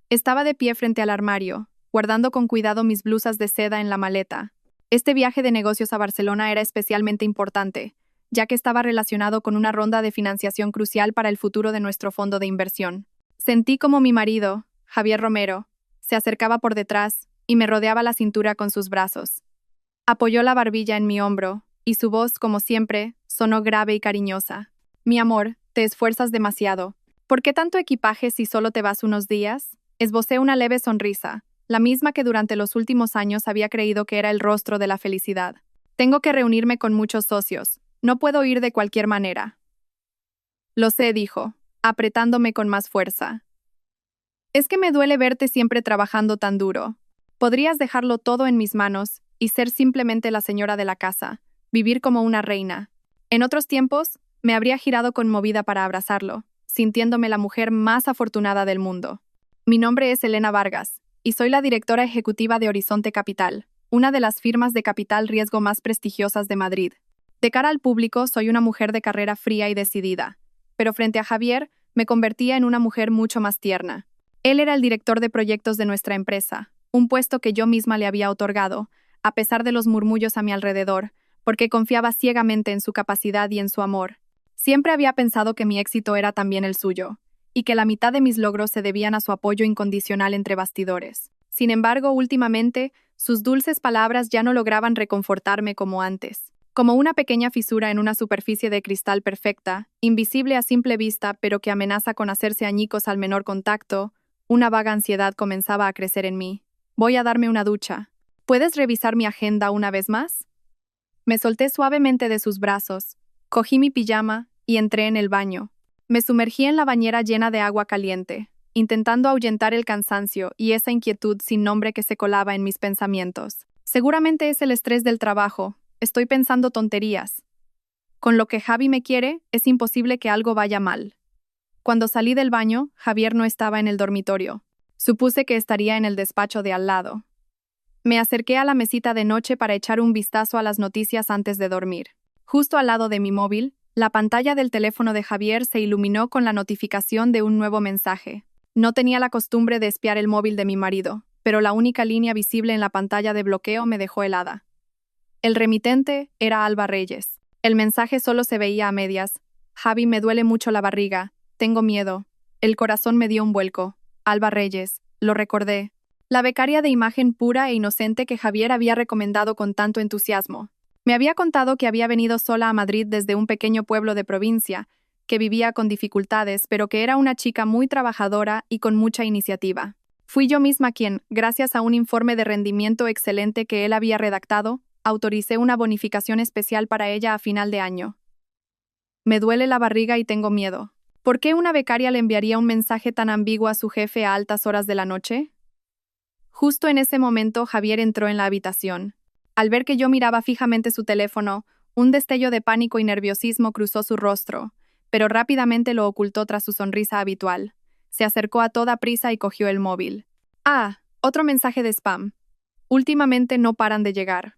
Estaba de pie frente al armario, guardando con cuidado mis blusas de seda en la maleta. Este viaje de negocios a Barcelona era especialmente importante, ya que estaba relacionado con una ronda de financiación crucial para el futuro de nuestro fondo de inversión. Sentí como mi marido, Javier Romero, se acercaba por detrás y me rodeaba la cintura con sus brazos. Apoyó la barbilla en mi hombro, y su voz, como siempre, sonó grave y cariñosa. Mi amor, te esfuerzas demasiado. ¿Por qué tanto equipaje si solo te vas unos días? Esbocé una leve sonrisa, la misma que durante los últimos años había creído que era el rostro de la felicidad. Tengo que reunirme con muchos socios. No puedo ir de cualquier manera. Lo sé, dijo, apretándome con más fuerza. Es que me duele verte siempre trabajando tan duro. Podrías dejarlo todo en mis manos y ser simplemente la señora de la casa, vivir como una reina. En otros tiempos, me habría girado conmovida para abrazarlo, sintiéndome la mujer más afortunada del mundo. Mi nombre es Elena Vargas, y soy la directora ejecutiva de Horizonte Capital, una de las firmas de capital riesgo más prestigiosas de Madrid. De cara al público, soy una mujer de carrera fría y decidida, pero frente a Javier, me convertía en una mujer mucho más tierna. Él era el director de proyectos de nuestra empresa, un puesto que yo misma le había otorgado, a pesar de los murmullos a mi alrededor, porque confiaba ciegamente en su capacidad y en su amor. Siempre había pensado que mi éxito era también el suyo, y que la mitad de mis logros se debían a su apoyo incondicional entre bastidores. Sin embargo, últimamente, sus dulces palabras ya no lograban reconfortarme como antes. Como una pequeña fisura en una superficie de cristal perfecta, invisible a simple vista pero que amenaza con hacerse añicos al menor contacto, una vaga ansiedad comenzaba a crecer en mí. Voy a darme una ducha. ¿Puedes revisar mi agenda una vez más? Me solté suavemente de sus brazos, cogí mi pijama y entré en el baño. Me sumergí en la bañera llena de agua caliente, intentando ahuyentar el cansancio y esa inquietud sin nombre que se colaba en mis pensamientos. Seguramente es el estrés del trabajo. Estoy pensando tonterías. Con lo que Javi me quiere, es imposible que algo vaya mal. Cuando salí del baño, Javier no estaba en el dormitorio. Supuse que estaría en el despacho de al lado. Me acerqué a la mesita de noche para echar un vistazo a las noticias antes de dormir. Justo al lado de mi móvil, la pantalla del teléfono de Javier se iluminó con la notificación de un nuevo mensaje. No tenía la costumbre de espiar el móvil de mi marido, pero la única línea visible en la pantalla de bloqueo me dejó helada. El remitente era Alba Reyes. El mensaje solo se veía a medias. Javi, me duele mucho la barriga. Tengo miedo. El corazón me dio un vuelco. Alba Reyes. Lo recordé. La becaria de imagen pura e inocente que Javier había recomendado con tanto entusiasmo. Me había contado que había venido sola a Madrid desde un pequeño pueblo de provincia, que vivía con dificultades, pero que era una chica muy trabajadora y con mucha iniciativa. Fui yo misma quien, gracias a un informe de rendimiento excelente que él había redactado, autoricé una bonificación especial para ella a final de año. Me duele la barriga y tengo miedo. ¿Por qué una becaria le enviaría un mensaje tan ambiguo a su jefe a altas horas de la noche? Justo en ese momento, Javier entró en la habitación. Al ver que yo miraba fijamente su teléfono, un destello de pánico y nerviosismo cruzó su rostro, pero rápidamente lo ocultó tras su sonrisa habitual. Se acercó a toda prisa y cogió el móvil. Ah, otro mensaje de spam. Últimamente no paran de llegar.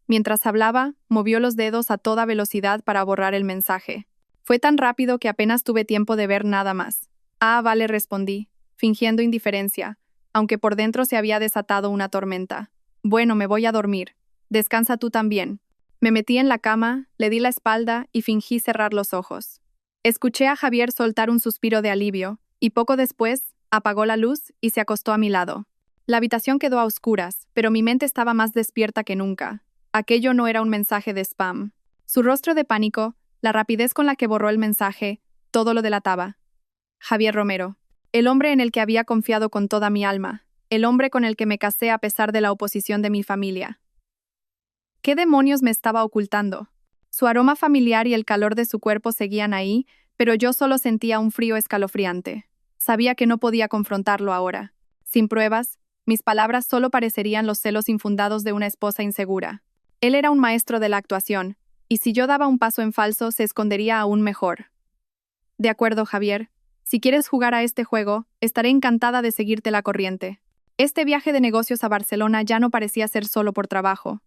Mientras hablaba, movió los dedos a toda velocidad para borrar el mensaje. Fue tan rápido que apenas tuve tiempo de ver nada más. Ah, vale, respondí, fingiendo indiferencia, aunque por dentro se había desatado una tormenta. Bueno, me voy a dormir. Descansa tú también. Me metí en la cama, le di la espalda y fingí cerrar los ojos. Escuché a Javier soltar un suspiro de alivio, y poco después, apagó la luz y se acostó a mi lado. La habitación quedó a oscuras, pero mi mente estaba más despierta que nunca. Aquello no era un mensaje de spam. Su rostro de pánico, la rapidez con la que borró el mensaje, todo lo delataba. Javier Romero. El hombre en el que había confiado con toda mi alma, el hombre con el que me casé a pesar de la oposición de mi familia. ¿Qué demonios me estaba ocultando? Su aroma familiar y el calor de su cuerpo seguían ahí, pero yo solo sentía un frío escalofriante. Sabía que no podía confrontarlo ahora. Sin pruebas, mis palabras solo parecerían los celos infundados de una esposa insegura. Él era un maestro de la actuación, y si yo daba un paso en falso, se escondería aún mejor. De acuerdo, Javier. Si quieres jugar a este juego, estaré encantada de seguirte la corriente. Este viaje de negocios a Barcelona ya no parecía ser solo por trabajo.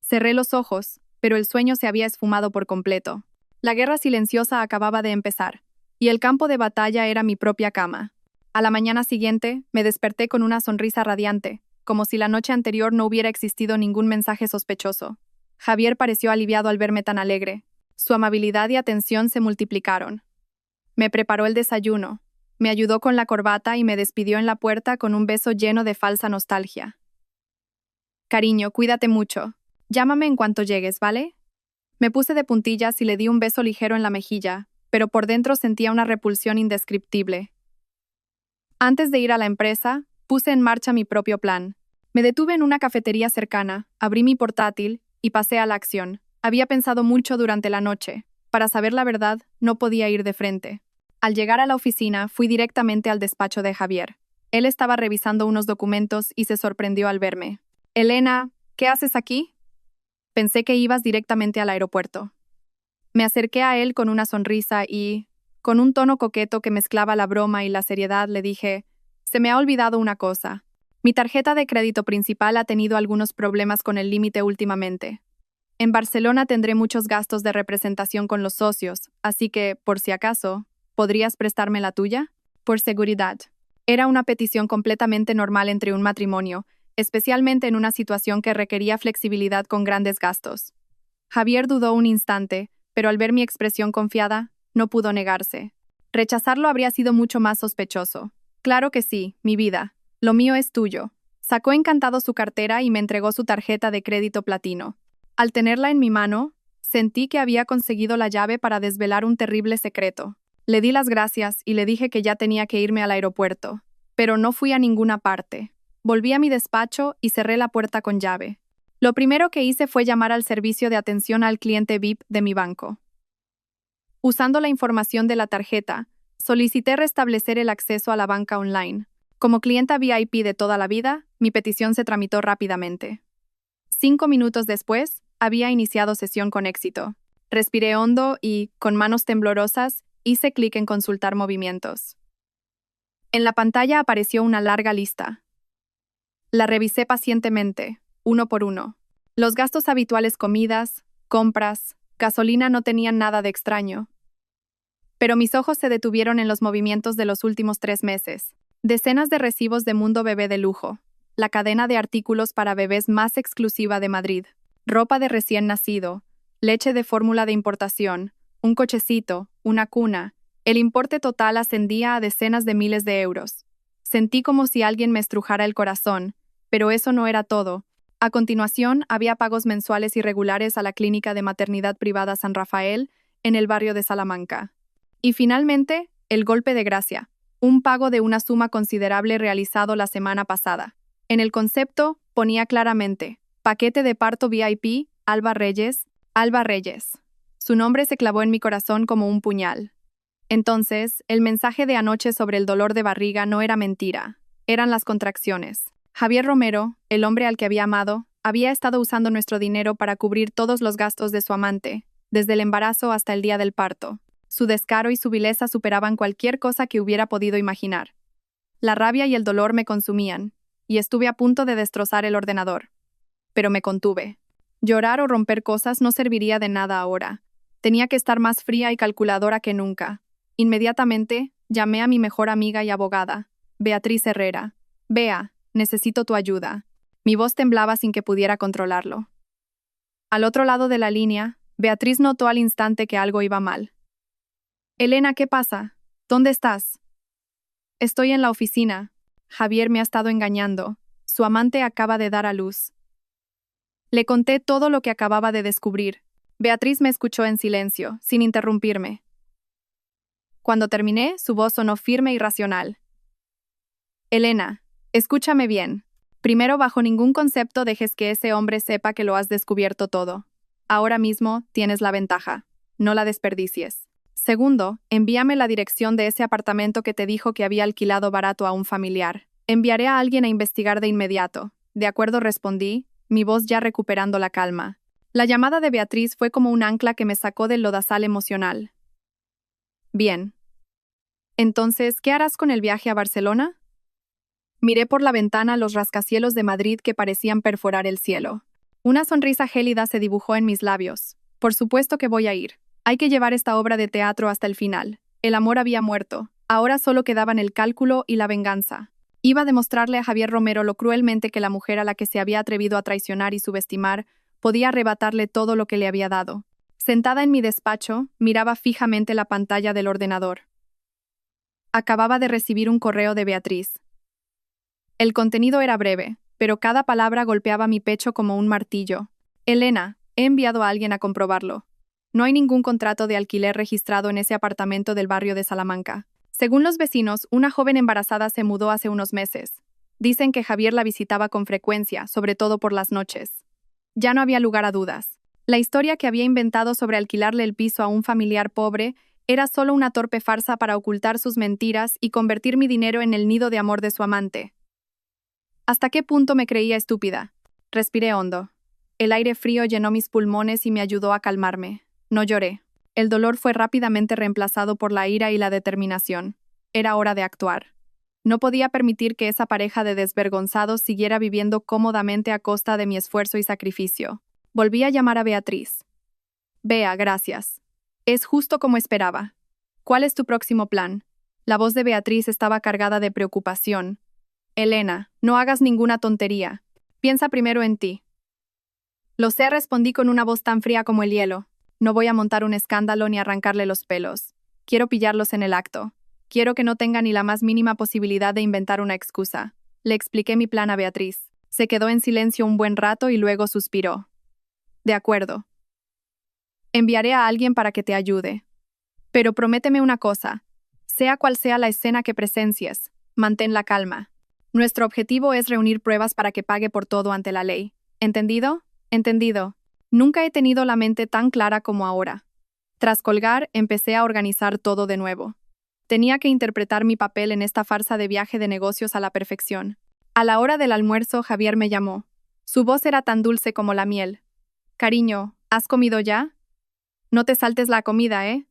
Cerré los ojos, pero el sueño se había esfumado por completo. La guerra silenciosa acababa de empezar, y el campo de batalla era mi propia cama. A la mañana siguiente, me desperté con una sonrisa radiante, como si la noche anterior no hubiera existido ningún mensaje sospechoso. Javier pareció aliviado al verme tan alegre. Su amabilidad y atención se multiplicaron. Me preparó el desayuno, me ayudó con la corbata y me despidió en la puerta con un beso lleno de falsa nostalgia. Cariño, cuídate mucho. Llámame en cuanto llegues, ¿vale? Me puse de puntillas y le di un beso ligero en la mejilla, pero por dentro sentía una repulsión indescriptible. Antes de ir a la empresa, puse en marcha mi propio plan. Me detuve en una cafetería cercana, abrí mi portátil y pasé a la acción. Había pensado mucho durante la noche. Para saber la verdad, no podía ir de frente. Al llegar a la oficina, fui directamente al despacho de Javier. Él estaba revisando unos documentos y se sorprendió al verme. Elena, ¿qué haces aquí? Pensé que ibas directamente al aeropuerto. Me acerqué a él con una sonrisa y, con un tono coqueto que mezclaba la broma y la seriedad, le dije, se me ha olvidado una cosa. Mi tarjeta de crédito principal ha tenido algunos problemas con el límite últimamente. En Barcelona tendré muchos gastos de representación con los socios, así que, por si acaso, ¿podrías prestarme la tuya? Por seguridad. Era una petición completamente normal entre un matrimonio, especialmente en una situación que requería flexibilidad con grandes gastos. Javier dudó un instante, pero al ver mi expresión confiada, no pudo negarse. Rechazarlo habría sido mucho más sospechoso. Claro que sí, mi vida. Lo mío es tuyo. Sacó encantado su cartera y me entregó su tarjeta de crédito platino. Al tenerla en mi mano, sentí que había conseguido la llave para desvelar un terrible secreto. Le di las gracias y le dije que ya tenía que irme al aeropuerto. Pero no fui a ninguna parte. Volví a mi despacho y cerré la puerta con llave. Lo primero que hice fue llamar al servicio de atención al cliente VIP de mi banco. Usando la información de la tarjeta, solicité restablecer el acceso a la banca online. Como clienta VIP de toda la vida, mi petición se tramitó rápidamente. 5 minutos después, había iniciado sesión con éxito. Respiré hondo y, con manos temblorosas, hice clic en consultar movimientos. En la pantalla apareció una larga lista. La revisé pacientemente, uno por uno. Los gastos habituales, comidas, compras, gasolina, no tenían nada de extraño. Pero mis ojos se detuvieron en los movimientos de los últimos 3 meses. Decenas de recibos de Mundo Bebé de lujo, la cadena de artículos para bebés más exclusiva de Madrid, ropa de recién nacido, leche de fórmula de importación, un cochecito, una cuna. El importe total ascendía a decenas de miles de euros. Sentí como si alguien me estrujara el corazón, pero eso no era todo. A continuación, había pagos mensuales irregulares a la clínica de maternidad privada San Rafael, en el barrio de Salamanca. Y finalmente, el golpe de gracia, un pago de una suma considerable realizado la semana pasada. En el concepto, ponía claramente, paquete de parto VIP, Alba Reyes, Alba Reyes. Su nombre se clavó en mi corazón como un puñal. Entonces, el mensaje de anoche sobre el dolor de barriga no era mentira, eran las contracciones. Javier Romero, el hombre al que había amado, había estado usando nuestro dinero para cubrir todos los gastos de su amante, desde el embarazo hasta el día del parto. Su descaro y su vileza superaban cualquier cosa que hubiera podido imaginar. La rabia y el dolor me consumían, y estuve a punto de destrozar el ordenador. Pero me contuve. Llorar o romper cosas no serviría de nada ahora. Tenía que estar más fría y calculadora que nunca. Inmediatamente, llamé a mi mejor amiga y abogada, Beatriz Herrera. Bea, necesito tu ayuda. Mi voz temblaba sin que pudiera controlarlo. Al otro lado de la línea, Beatriz notó al instante que algo iba mal. Elena, ¿qué pasa? ¿Dónde estás? Estoy en la oficina. Javier me ha estado engañando. Su amante acaba de dar a luz. Le conté todo lo que acababa de descubrir. Beatriz me escuchó en silencio, sin interrumpirme. Cuando terminé, su voz sonó firme y racional. Elena, escúchame bien. Primero, bajo ningún concepto dejes que ese hombre sepa que lo has descubierto todo. Ahora mismo tienes la ventaja. No la desperdicies. Segundo, envíame la dirección de ese apartamento que te dijo que había alquilado barato a un familiar. Enviaré a alguien a investigar de inmediato. De acuerdo, respondí, mi voz ya recuperando la calma. La llamada de Beatriz fue como un ancla que me sacó del lodazal emocional. Bien. Entonces, ¿qué harás con el viaje a Barcelona? Miré por la ventana los rascacielos de Madrid que parecían perforar el cielo. Una sonrisa gélida se dibujó en mis labios. Por supuesto que voy a ir. Hay que llevar esta obra de teatro hasta el final. El amor había muerto. Ahora solo quedaban el cálculo y la venganza. Iba a demostrarle a Javier Romero lo cruelmente que la mujer a la que se había atrevido a traicionar y subestimar podía arrebatarle todo lo que le había dado. Sentada en mi despacho, miraba fijamente la pantalla del ordenador. Acababa de recibir un correo de Beatriz. El contenido era breve, pero cada palabra golpeaba mi pecho como un martillo. Elena, he enviado a alguien a comprobarlo. No hay ningún contrato de alquiler registrado en ese apartamento del barrio de Salamanca. Según los vecinos, una joven embarazada se mudó hace unos meses. Dicen que Javier la visitaba con frecuencia, sobre todo por las noches. Ya no había lugar a dudas. La historia que había inventado sobre alquilarle el piso a un familiar pobre era solo una torpe farsa para ocultar sus mentiras y convertir mi dinero en el nido de amor de su amante. ¿Hasta qué punto me creía estúpida? Respiré hondo. El aire frío llenó mis pulmones y me ayudó a calmarme. No lloré. El dolor fue rápidamente reemplazado por la ira y la determinación. Era hora de actuar. No podía permitir que esa pareja de desvergonzados siguiera viviendo cómodamente a costa de mi esfuerzo y sacrificio. Volví a llamar a Beatriz. Bea, gracias. Es justo como esperaba. ¿Cuál es tu próximo plan? La voz de Beatriz estaba cargada de preocupación. Elena, no hagas ninguna tontería. Piensa primero en ti. Lo sé, respondí con una voz tan fría como el hielo. No voy a montar un escándalo ni arrancarle los pelos. Quiero pillarlos en el acto. Quiero que no tenga ni la más mínima posibilidad de inventar una excusa. Le expliqué mi plan a Beatriz. Se quedó en silencio un buen rato y luego suspiró. De acuerdo. Enviaré a alguien para que te ayude. Pero prométeme una cosa. Sea cual sea la escena que presencies, mantén la calma. Nuestro objetivo es reunir pruebas para que pague por todo ante la ley. ¿Entendido? Entendido. Nunca he tenido la mente tan clara como ahora. Tras colgar, empecé a organizar todo de nuevo. Tenía que interpretar mi papel en esta farsa de viaje de negocios a la perfección. A la hora del almuerzo, Javier me llamó. Su voz era tan dulce como la miel. Cariño, ¿has comido ya? No te saltes la comida, ¿eh?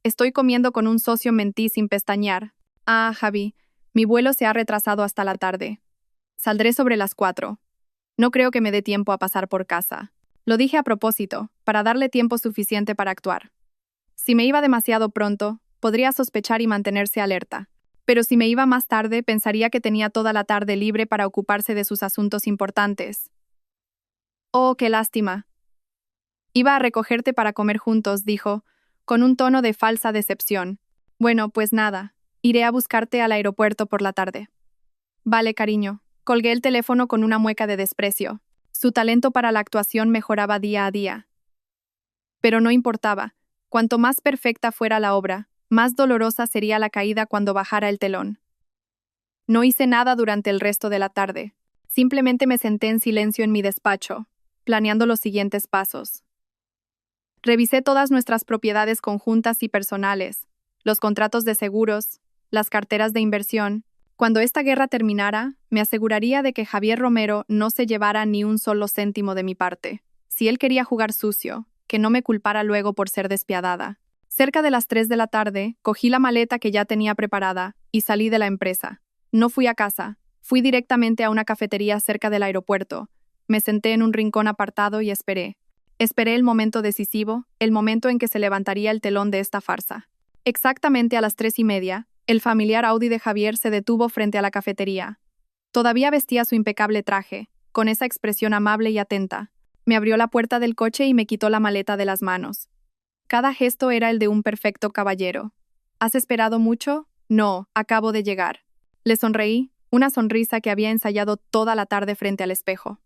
Estoy comiendo con un socio, mentí sin pestañear. Ah, Javi, mi vuelo se ha retrasado hasta la tarde. Saldré sobre las 4. No creo que me dé tiempo a pasar por casa. Lo dije a propósito, para darle tiempo suficiente para actuar. Si me iba demasiado pronto, podría sospechar y mantenerse alerta. Pero si me iba más tarde, pensaría que tenía toda la tarde libre para ocuparse de sus asuntos importantes. Oh, qué lástima. Iba a recogerte para comer juntos, dijo, con un tono de falsa decepción. Bueno, pues nada, iré a buscarte al aeropuerto por la tarde. Vale, cariño. Colgué el teléfono con una mueca de desprecio. Su talento para la actuación mejoraba día a día. Pero no importaba. Cuanto más perfecta fuera la obra, más dolorosa sería la caída cuando bajara el telón. No hice nada durante el resto de la tarde. Simplemente me senté en silencio en mi despacho, planeando los siguientes pasos. Revisé todas nuestras propiedades conjuntas y personales, los contratos de seguros, las carteras de inversión. Cuando esta guerra terminara, me aseguraría de que Javier Romero no se llevara ni un solo céntimo de mi parte. Si él quería jugar sucio, que no me culpara luego por ser despiadada. Cerca de las 3 de la tarde, cogí la maleta que ya tenía preparada y salí de la empresa. No fui a casa, fui directamente a una cafetería cerca del aeropuerto. Me senté en un rincón apartado y esperé. Esperé el momento decisivo, el momento en que se levantaría el telón de esta farsa. Exactamente a las 3:30, el familiar Audi de Javier se detuvo frente a la cafetería. Todavía vestía su impecable traje, con esa expresión amable y atenta. Me abrió la puerta del coche y me quitó la maleta de las manos. Cada gesto era el de un perfecto caballero. ¿Has esperado mucho? No, acabo de llegar. Le sonreí, una sonrisa que había ensayado toda la tarde frente al espejo.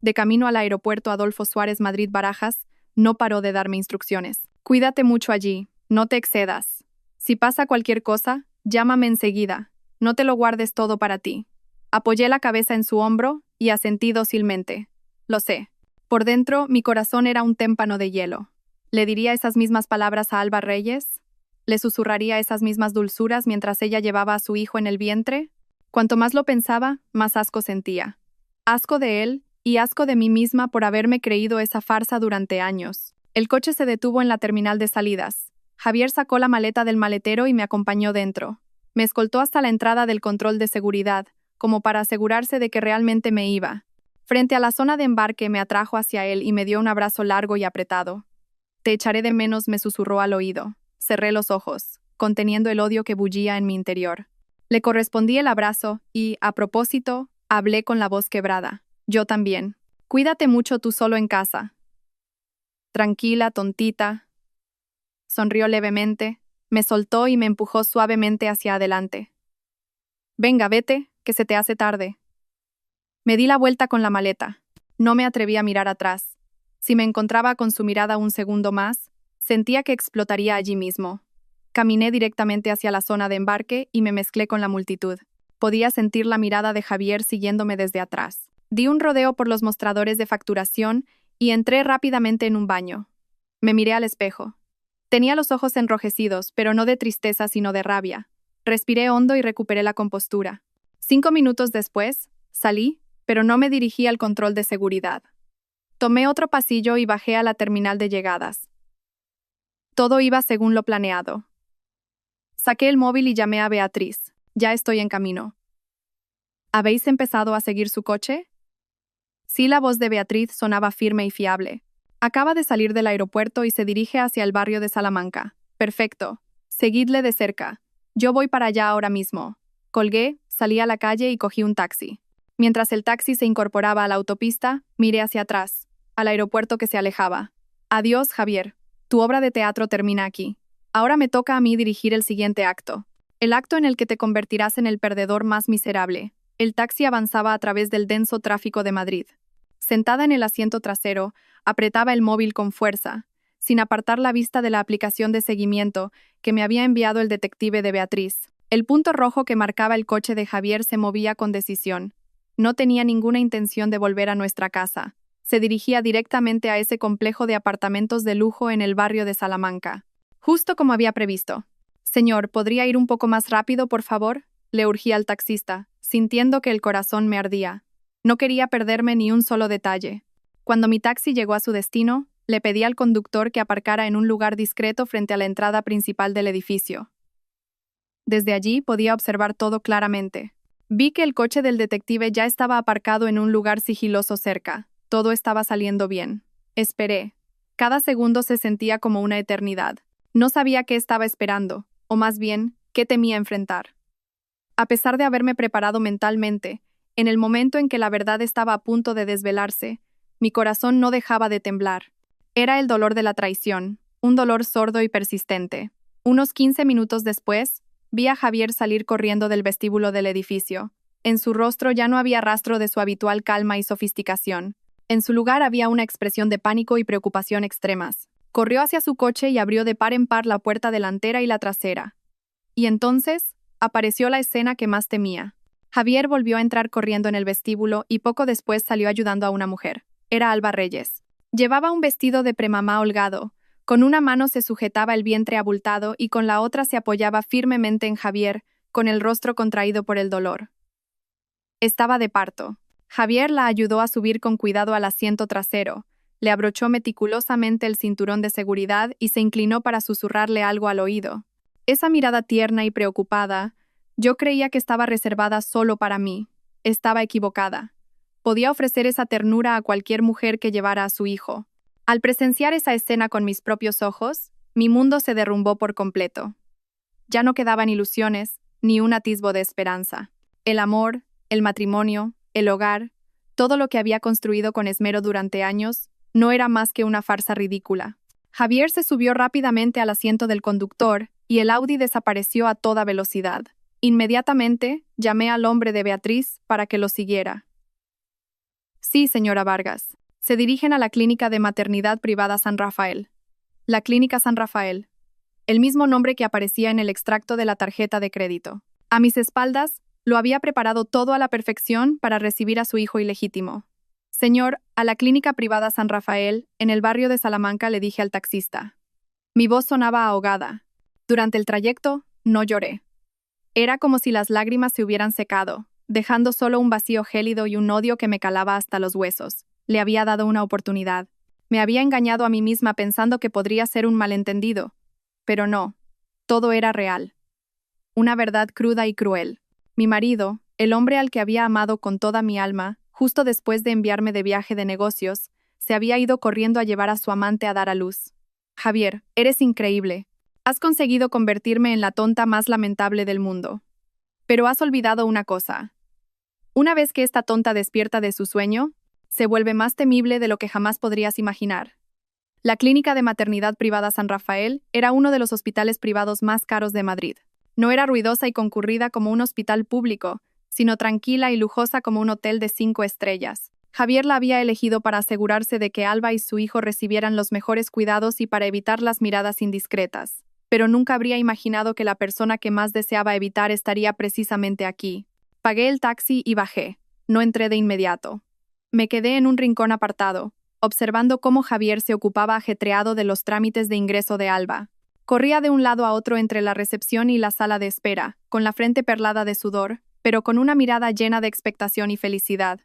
De camino al aeropuerto Adolfo Suárez Madrid-Barajas, no paró de darme instrucciones. Cuídate mucho allí, no te excedas. Si pasa cualquier cosa, llámame enseguida. No te lo guardes todo para ti. Apoyé la cabeza en su hombro y asentí dócilmente. Lo sé. Por dentro, mi corazón era un témpano de hielo. ¿Le diría esas mismas palabras a Alba Reyes? ¿Le susurraría esas mismas dulzuras mientras ella llevaba a su hijo en el vientre? Cuanto más lo pensaba, más asco sentía. Asco de él y asco de mí misma por haberme creído esa farsa durante años. El coche se detuvo en la terminal de salidas. Javier sacó la maleta del maletero y me acompañó dentro. Me escoltó hasta la entrada del control de seguridad, como para asegurarse de que realmente me iba. Frente a la zona de embarque me atrajo hacia él y me dio un abrazo largo y apretado. Te echaré de menos, me susurró al oído. Cerré los ojos. conteniendo el odio que bullía en mi interior. Le correspondí el abrazo y, a propósito, hablé con la voz quebrada. Yo también. Cuídate mucho tú solo en casa. Tranquila, tontita. Sonrió levemente, me soltó y me empujó suavemente hacia adelante. Venga, vete, que se te hace tarde. Me di la vuelta con la maleta. No me atreví a mirar atrás. Si me encontraba con su mirada un segundo más, sentía que explotaría allí mismo. Caminé directamente hacia la zona de embarque y me mezclé con la multitud. Podía sentir la mirada de Javier siguiéndome desde atrás. Di un rodeo por los mostradores de facturación y entré rápidamente en un baño. Me miré al espejo. Tenía los ojos enrojecidos, pero no de tristeza sino de rabia. Respiré hondo y recuperé la compostura. 5 minutos después, salí, pero no me dirigí al control de seguridad. Tomé otro pasillo y bajé a la terminal de llegadas. Todo iba según lo planeado. Saqué el móvil y llamé a Beatriz. Ya estoy en camino. ¿Habéis empezado a seguir su coche? Sí, la voz de Beatriz sonaba firme y fiable. Acaba de salir del aeropuerto y se dirige hacia el barrio de Salamanca. Perfecto. Seguidle de cerca. Yo voy para allá ahora mismo. Colgué, salí a la calle y cogí un taxi. Mientras el taxi se incorporaba a la autopista, miré hacia atrás, al aeropuerto que se alejaba. Adiós, Javier. Tu obra de teatro termina aquí. Ahora me toca a mí dirigir el siguiente acto. El acto en el que te convertirás en el perdedor más miserable. El taxi avanzaba a través del denso tráfico de Madrid. Sentada en el asiento trasero, apretaba el móvil con fuerza, sin apartar la vista de la aplicación de seguimiento que me había enviado el detective de Beatriz. El punto rojo que marcaba el coche de Javier se movía con decisión. No tenía ninguna intención de volver a nuestra casa. Se dirigía directamente a ese complejo de apartamentos de lujo en el barrio de Salamanca. Justo como había previsto. Señor, ¿podría ir un poco más rápido, por favor? Le urgí al taxista, sintiendo que el corazón me ardía. No quería perderme ni un solo detalle. Cuando mi taxi llegó a su destino, le pedí al conductor que aparcara en un lugar discreto frente a la entrada principal del edificio. Desde allí podía observar todo claramente. Vi que el coche del detective ya estaba aparcado en un lugar sigiloso cerca. Todo estaba saliendo bien. Esperé. Cada segundo se sentía como una eternidad. No sabía qué estaba esperando, o más bien, qué temía enfrentar. A pesar de haberme preparado mentalmente, en el momento en que la verdad estaba a punto de desvelarse, mi corazón no dejaba de temblar. Era el dolor de la traición, un dolor sordo y persistente. Unos 15 minutos después, vi a Javier salir corriendo del vestíbulo del edificio. En su rostro ya no había rastro de su habitual calma y sofisticación. En su lugar había una expresión de pánico y preocupación extremas. Corrió hacia su coche y abrió de par en par la puerta delantera y la trasera. Y entonces, apareció la escena que más temía. Javier volvió a entrar corriendo en el vestíbulo y poco después salió ayudando a una mujer. Era Alba Reyes. Llevaba un vestido de premamá holgado. Con una mano se sujetaba el vientre abultado y con la otra se apoyaba firmemente en Javier, con el rostro contraído por el dolor. Estaba de parto. Javier la ayudó a subir con cuidado al asiento trasero, le abrochó meticulosamente el cinturón de seguridad y se inclinó para susurrarle algo al oído. Esa mirada tierna y preocupada, yo creía que estaba reservada solo para mí. Estaba equivocada. Podía ofrecer esa ternura a cualquier mujer que llevara a su hijo. Al presenciar esa escena con mis propios ojos, mi mundo se derrumbó por completo. Ya no quedaban ilusiones, ni un atisbo de esperanza. El amor, el matrimonio, el hogar, todo lo que había construido con esmero durante años, no era más que una farsa ridícula. Javier se subió rápidamente al asiento del conductor y el Audi desapareció a toda velocidad. Inmediatamente, llamé al hombre de Beatriz para que lo siguiera. Sí, señora Vargas. Se dirigen a la Clínica de Maternidad Privada San Rafael. La Clínica San Rafael. El mismo nombre que aparecía en el extracto de la tarjeta de crédito. A mis espaldas, lo había preparado todo a la perfección para recibir a su hijo ilegítimo. Señor, a la Clínica Privada San Rafael, en el barrio de Salamanca, le dije al taxista. Mi voz sonaba ahogada. Durante el trayecto, no lloré. Era como si las lágrimas se hubieran secado, dejando solo un vacío gélido y un odio que me calaba hasta los huesos. Le había dado una oportunidad. Me había engañado a mí misma pensando que podría ser un malentendido. Pero no. Todo era real. Una verdad cruda y cruel. Mi marido, el hombre al que había amado con toda mi alma, justo después de enviarme de viaje de negocios, se había ido corriendo a llevar a su amante a dar a luz. Javier, eres increíble. Has conseguido convertirme en la tonta más lamentable del mundo. Pero has olvidado una cosa. Una vez que esta tonta despierta de su sueño, se vuelve más temible de lo que jamás podrías imaginar. La Clínica de Maternidad Privada San Rafael era uno de los hospitales privados más caros de Madrid. No era ruidosa y concurrida como un hospital público, sino tranquila y lujosa como un hotel de 5 estrellas. Javier la había elegido para asegurarse de que Alba y su hijo recibieran los mejores cuidados y para evitar las miradas indiscretas. Pero nunca habría imaginado que la persona que más deseaba evitar estaría precisamente aquí. Pagué el taxi y bajé. No entré de inmediato. Me quedé en un rincón apartado, observando cómo Javier se ocupaba ajetreado de los trámites de ingreso de Alba. Corría de un lado a otro entre la recepción y la sala de espera, con la frente perlada de sudor, pero con una mirada llena de expectación y felicidad.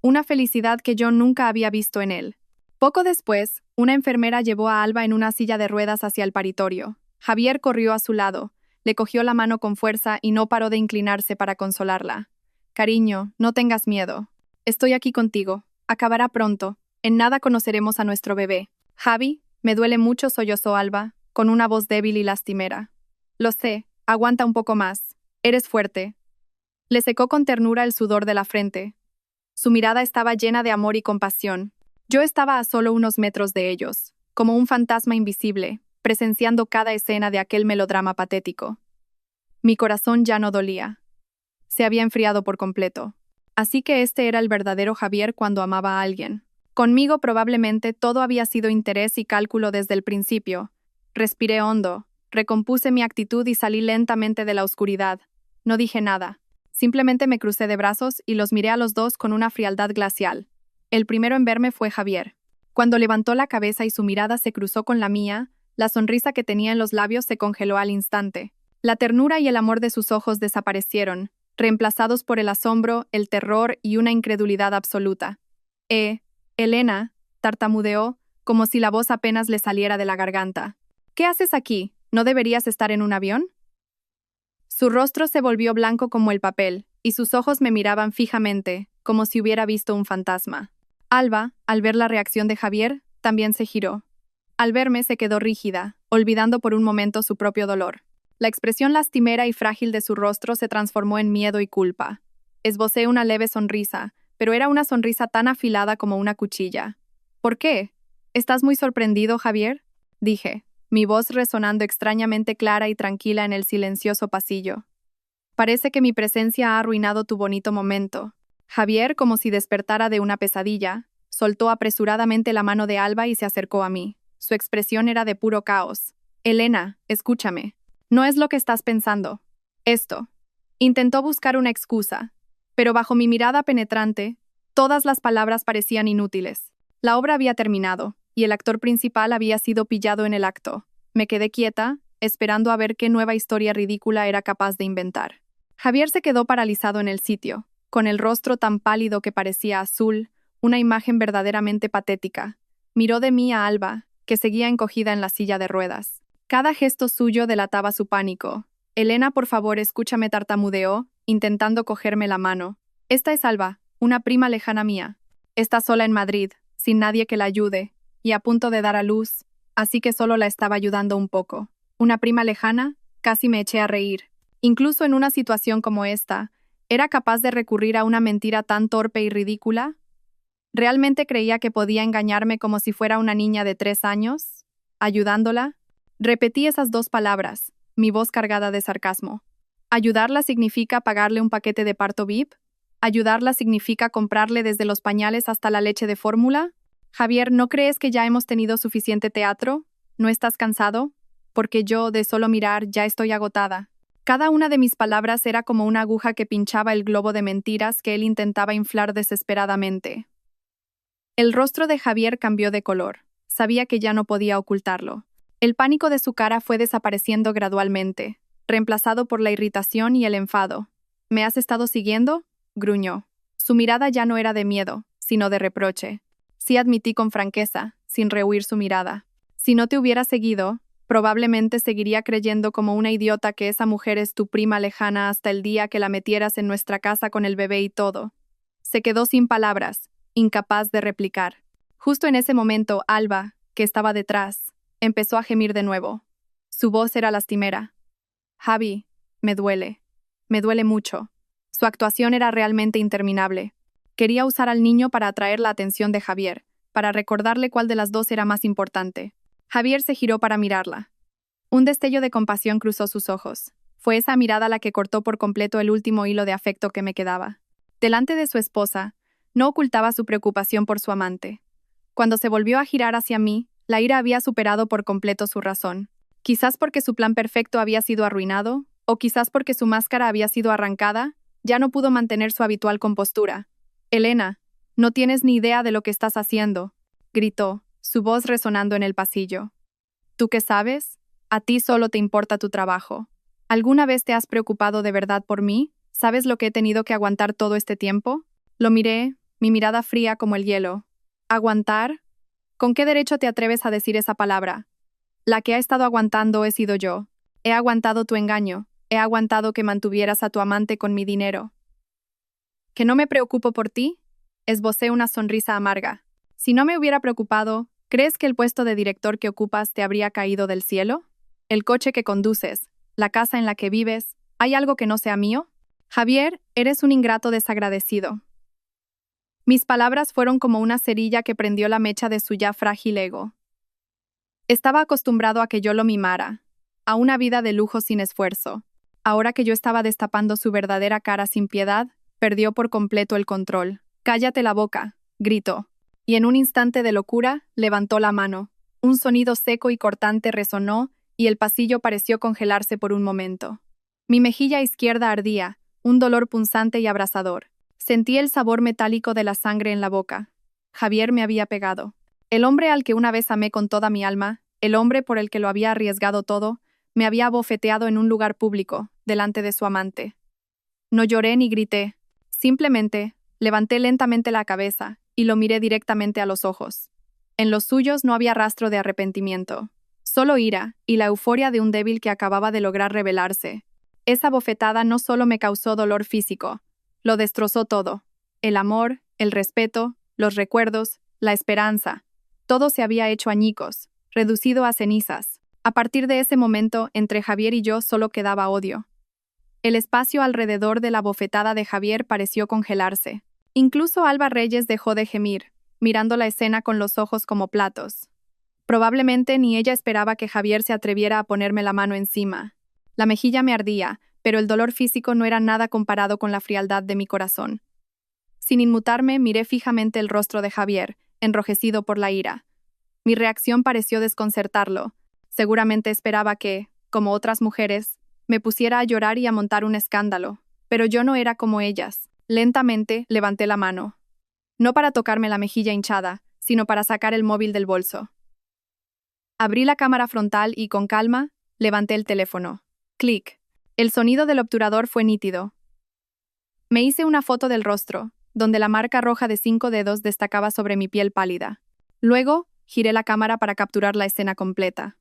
Una felicidad que yo nunca había visto en él. Poco después, una enfermera llevó a Alba en una silla de ruedas hacia el paritorio. Javier corrió a su lado, le cogió la mano con fuerza y no paró de inclinarse para consolarla. Cariño, no tengas miedo. Estoy aquí contigo. Acabará pronto. En nada conoceremos a nuestro bebé. Javi, me duele mucho, sollozó Alba, con una voz débil y lastimera. Lo sé, aguanta un poco más. Eres fuerte. Le secó con ternura el sudor de la frente. Su mirada estaba llena de amor y compasión. Yo estaba a solo unos metros de ellos, como un fantasma invisible, presenciando cada escena de aquel melodrama patético. Mi corazón ya no dolía. Se había enfriado por completo. Así que este era el verdadero Javier cuando amaba a alguien. Conmigo probablemente todo había sido interés y cálculo desde el principio. Respiré hondo, recompuse mi actitud y salí lentamente de la oscuridad. No dije nada. Simplemente me crucé de brazos y los miré a los dos con una frialdad glacial. El primero en verme fue Javier. Cuando levantó la cabeza y su mirada se cruzó con la mía, la sonrisa que tenía en los labios se congeló al instante. La ternura y el amor de sus ojos desaparecieron, reemplazados por el asombro, el terror y una incredulidad absoluta. Elena, tartamudeó, como si la voz apenas le saliera de la garganta. ¿Qué haces aquí? ¿No deberías estar en un avión? Su rostro se volvió blanco como el papel, y sus ojos me miraban fijamente, como si hubiera visto un fantasma. Alba, al ver la reacción de Javier, también se giró. Al verme se quedó rígida, olvidando por un momento su propio dolor. La expresión lastimera y frágil de su rostro se transformó en miedo y culpa. Esbocé una leve sonrisa, pero era una sonrisa tan afilada como una cuchilla. ¿Por qué? ¿Estás muy sorprendido, Javier? Dije, mi voz resonando extrañamente clara y tranquila en el silencioso pasillo. Parece que mi presencia ha arruinado tu bonito momento. Javier, como si despertara de una pesadilla, soltó apresuradamente la mano de Alba y se acercó a mí. Su expresión era de puro caos. Elena, escúchame. No es lo que estás pensando. Esto. Intentó buscar una excusa, pero bajo mi mirada penetrante, todas las palabras parecían inútiles. La obra había terminado, y el actor principal había sido pillado en el acto. Me quedé quieta, esperando a ver qué nueva historia ridícula era capaz de inventar. Javier se quedó paralizado en el sitio, con el rostro tan pálido que parecía azul, una imagen verdaderamente patética. Miró de mí a Alba, que seguía encogida en la silla de ruedas. Cada gesto suyo delataba su pánico. Elena, por favor, escúchame, tartamudeó, intentando cogerme la mano. Esta es Alba, una prima lejana mía. Está sola en Madrid, sin nadie que la ayude, y a punto de dar a luz, así que solo la estaba ayudando un poco. ¿Una prima lejana? Casi me eché a reír. Incluso en una situación como esta, ¿era capaz de recurrir a una mentira tan torpe y ridícula? ¿Realmente creía que podía engañarme como si fuera una niña de 3 años? ¿Ayudándola? Repetí esas dos palabras, mi voz cargada de sarcasmo. ¿Ayudarla significa pagarle un paquete de parto VIP? ¿Ayudarla significa comprarle desde los pañales hasta la leche de fórmula? Javier, ¿no crees que ya hemos tenido suficiente teatro? ¿No estás cansado? Porque yo, de solo mirar, ya estoy agotada. Cada una de mis palabras era como una aguja que pinchaba el globo de mentiras que él intentaba inflar desesperadamente. El rostro de Javier cambió de color. Sabía que ya no podía ocultarlo. El pánico de su cara fue desapareciendo gradualmente, reemplazado por la irritación y el enfado. ¿Me has estado siguiendo?, gruñó. Su mirada ya no era de miedo, sino de reproche. Sí, admití con franqueza, sin rehuir su mirada. Si no te hubiera seguido, probablemente seguiría creyendo como una idiota que esa mujer es tu prima lejana hasta el día que la metieras en nuestra casa con el bebé y todo. Se quedó sin palabras, incapaz de replicar. Justo en ese momento, Alba, que estaba detrás, empezó a gemir de nuevo. Su voz era lastimera. Javi, me duele. Me duele mucho. Su actuación era realmente interminable. Quería usar al niño para atraer la atención de Javier, para recordarle cuál de las dos era más importante. Javier se giró para mirarla. Un destello de compasión cruzó sus ojos. Fue esa mirada la que cortó por completo el último hilo de afecto que me quedaba. Delante de su esposa, no ocultaba su preocupación por su amante. Cuando se volvió a girar hacia mí, la ira había superado por completo su razón. Quizás porque su plan perfecto había sido arruinado, o quizás porque su máscara había sido arrancada, ya no pudo mantener su habitual compostura. «Elena, no tienes ni idea de lo que estás haciendo», gritó, su voz resonando en el pasillo. «¿Tú qué sabes? A ti solo te importa tu trabajo. ¿Alguna vez te has preocupado de verdad por mí? ¿Sabes lo que he tenido que aguantar todo este tiempo?» Lo miré, mi mirada fría como el hielo. ¿Aguantar? ¿Con qué derecho te atreves a decir esa palabra? La que ha estado aguantando he sido yo. He aguantado tu engaño. He aguantado que mantuvieras a tu amante con mi dinero. ¿Que no me preocupo por ti? Esbocé una sonrisa amarga. Si no me hubiera preocupado, ¿crees que el puesto de director que ocupas te habría caído del cielo? ¿El coche que conduces? ¿La casa en la que vives? ¿Hay algo que no sea mío? Javier, eres un ingrato desagradecido. Mis palabras fueron como una cerilla que prendió la mecha de su ya frágil ego. Estaba acostumbrado a que yo lo mimara, a una vida de lujo sin esfuerzo. Ahora que yo estaba destapando su verdadera cara sin piedad, perdió por completo el control. «Cállate la boca», gritó. Y en un instante de locura, levantó la mano. Un sonido seco y cortante resonó, y el pasillo pareció congelarse por un momento. Mi mejilla izquierda ardía, un dolor punzante y abrasador. Sentí el sabor metálico de la sangre en la boca. Javier me había pegado. El hombre al que una vez amé con toda mi alma, el hombre por el que lo había arriesgado todo, me había abofeteado en un lugar público, delante de su amante. No lloré ni grité. Simplemente, levanté lentamente la cabeza y lo miré directamente a los ojos. En los suyos no había rastro de arrepentimiento. Solo ira y la euforia de un débil que acababa de lograr rebelarse. Esa bofetada no solo me causó dolor físico, lo destrozó todo. El amor, el respeto, los recuerdos, la esperanza. Todo se había hecho añicos, reducido a cenizas. A partir de ese momento, entre Javier y yo solo quedaba odio. El espacio alrededor de la bofetada de Javier pareció congelarse. Incluso Alba Reyes dejó de gemir, mirando la escena con los ojos como platos. Probablemente ni ella esperaba que Javier se atreviera a ponerme la mano encima. La mejilla me ardía, pero el dolor físico no era nada comparado con la frialdad de mi corazón. Sin inmutarme, miré fijamente el rostro de Javier, enrojecido por la ira. Mi reacción pareció desconcertarlo. Seguramente esperaba que, como otras mujeres, me pusiera a llorar y a montar un escándalo, pero yo no era como ellas. Lentamente levanté la mano. No para tocarme la mejilla hinchada, sino para sacar el móvil del bolso. Abrí la cámara frontal y, con calma, levanté el teléfono. Clic. El sonido del obturador fue nítido. Me hice una foto del rostro, donde la marca roja de 5 dedos destacaba sobre mi piel pálida. Luego, giré la cámara para capturar la escena completa.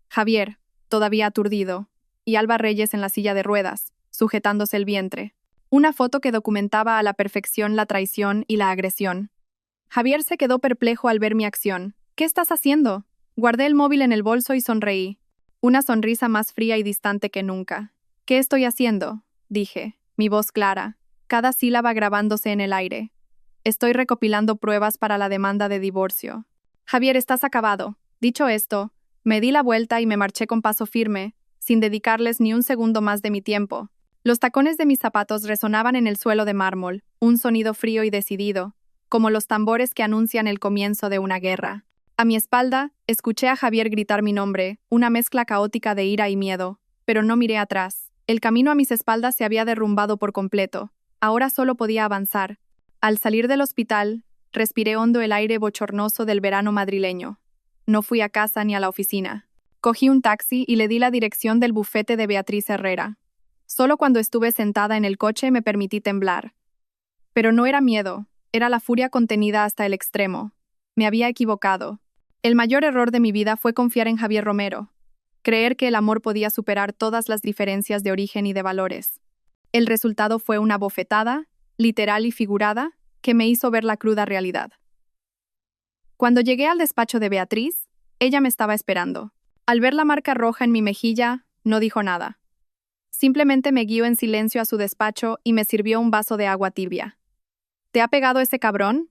Javier, todavía aturdido, y Alba Reyes en la silla de ruedas, sujetándose el vientre. Una foto que documentaba a la perfección la traición y la agresión. Javier se quedó perplejo al ver mi acción. «¿Qué estás haciendo?» Guardé el móvil en el bolso y sonreí. Una sonrisa más fría y distante que nunca. «¿Qué estoy haciendo?», dije, mi voz clara, cada sílaba grabándose en el aire. «Estoy recopilando pruebas para la demanda de divorcio». «Javier, estás acabado». Dicho esto, me di la vuelta y me marché con paso firme, sin dedicarles ni un segundo más de mi tiempo. Los tacones de mis zapatos resonaban en el suelo de mármol, un sonido frío y decidido, como los tambores que anuncian el comienzo de una guerra. A mi espalda, escuché a Javier gritar mi nombre, una mezcla caótica de ira y miedo, pero no miré atrás. El camino a mis espaldas se había derrumbado por completo. Ahora solo podía avanzar. Al salir del hospital, respiré hondo el aire bochornoso del verano madrileño. No fui a casa ni a la oficina. Cogí un taxi y le di la dirección del bufete de Beatriz Herrera. Solo cuando estuve sentada en el coche me permití temblar. Pero no era miedo, era la furia contenida hasta el extremo. Me había equivocado. El mayor error de mi vida fue confiar en Javier Romero. Creer que el amor podía superar todas las diferencias de origen y de valores. El resultado fue una bofetada, literal y figurada, que me hizo ver la cruda realidad. Cuando llegué al despacho de Beatriz, ella me estaba esperando. Al ver la marca roja en mi mejilla, no dijo nada. Simplemente me guió en silencio a su despacho y me sirvió un vaso de agua tibia. ¿Te ha pegado ese cabrón?,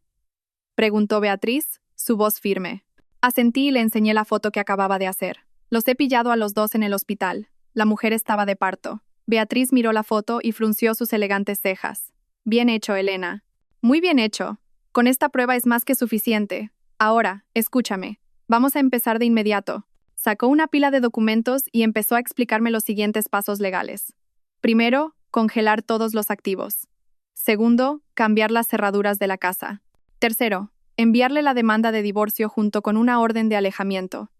preguntó Beatriz, su voz firme. Asentí y le enseñé la foto que acababa de hacer. Los he pillado a los dos en el hospital. La mujer estaba de parto. Beatriz miró la foto y frunció sus elegantes cejas. Bien hecho, Elena. Muy bien hecho. Con esta prueba es más que suficiente. Ahora, escúchame. Vamos a empezar de inmediato. Sacó una pila de documentos y empezó a explicarme los siguientes pasos legales. Primero, congelar todos los activos. Segundo, cambiar las cerraduras de la casa. Tercero, enviarle la demanda de divorcio junto con una orden de alejamiento.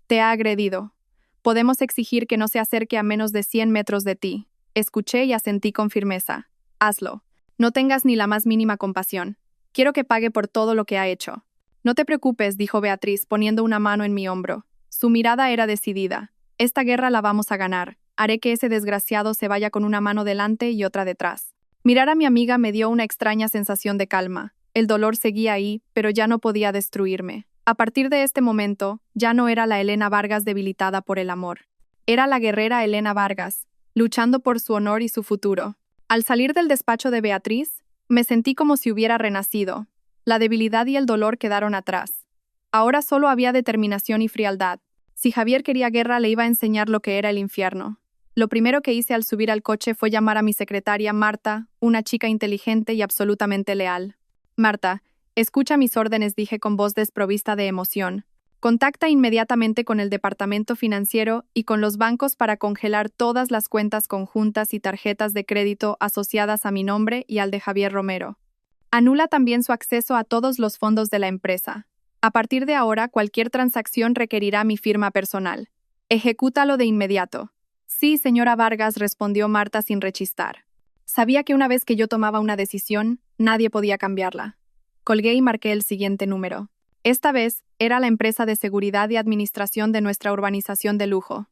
Te ha agredido. Podemos exigir que no se acerque a menos de 100 metros de ti. Escuché y asentí con firmeza. Hazlo. No tengas ni la más mínima compasión. Quiero que pague por todo lo que ha hecho. No te preocupes, dijo Beatriz, poniendo una mano en mi hombro. Su mirada era decidida. Esta guerra la vamos a ganar. Haré que ese desgraciado se vaya con una mano delante y otra detrás. Mirar a mi amiga me dio una extraña sensación de calma. El dolor seguía ahí, pero ya no podía destruirme. A partir de este momento, ya no era la Elena Vargas debilitada por el amor. Era la guerrera Elena Vargas, luchando por su honor y su futuro. Al salir del despacho de Beatriz, me sentí como si hubiera renacido. La debilidad y el dolor quedaron atrás. Ahora solo había determinación y frialdad. Si Javier quería guerra, le iba a enseñar lo que era el infierno. Lo primero que hice al subir al coche fue llamar a mi secretaria Marta, una chica inteligente y absolutamente leal. Marta, escucha mis órdenes, dije con voz desprovista de emoción. Contacta inmediatamente con el departamento financiero y con los bancos para congelar todas las cuentas conjuntas y tarjetas de crédito asociadas a mi nombre y al de Javier Romero. Anula también su acceso a todos los fondos de la empresa. A partir de ahora, cualquier transacción requerirá mi firma personal. Ejecútalo de inmediato. Sí, señora Vargas, respondió Marta sin rechistar. Sabía que una vez que yo tomaba una decisión, nadie podía cambiarla. Colgué y marqué el siguiente número. Esta vez, era la empresa de seguridad y administración de nuestra urbanización de lujo.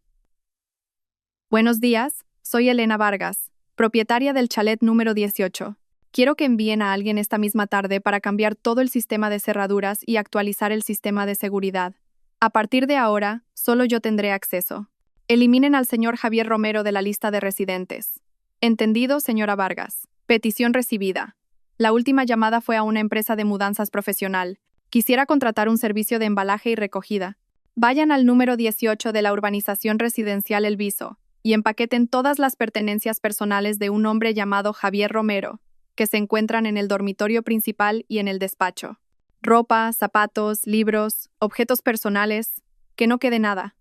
Buenos días, soy Elena Vargas, propietaria del chalet número 18. Quiero que envíen a alguien esta misma tarde para cambiar todo el sistema de cerraduras y actualizar el sistema de seguridad. A partir de ahora, solo yo tendré acceso. Eliminen al señor Javier Romero de la lista de residentes. Entendido, señora Vargas. Petición recibida. La última llamada fue a una empresa de mudanzas profesional. Quisiera contratar un servicio de embalaje y recogida. Vayan al número 18 de la urbanización residencial El Viso y empaqueten todas las pertenencias personales de un hombre llamado Javier Romero, que se encuentran en el dormitorio principal y en el despacho. Ropa, zapatos, libros, objetos personales, que no quede nada.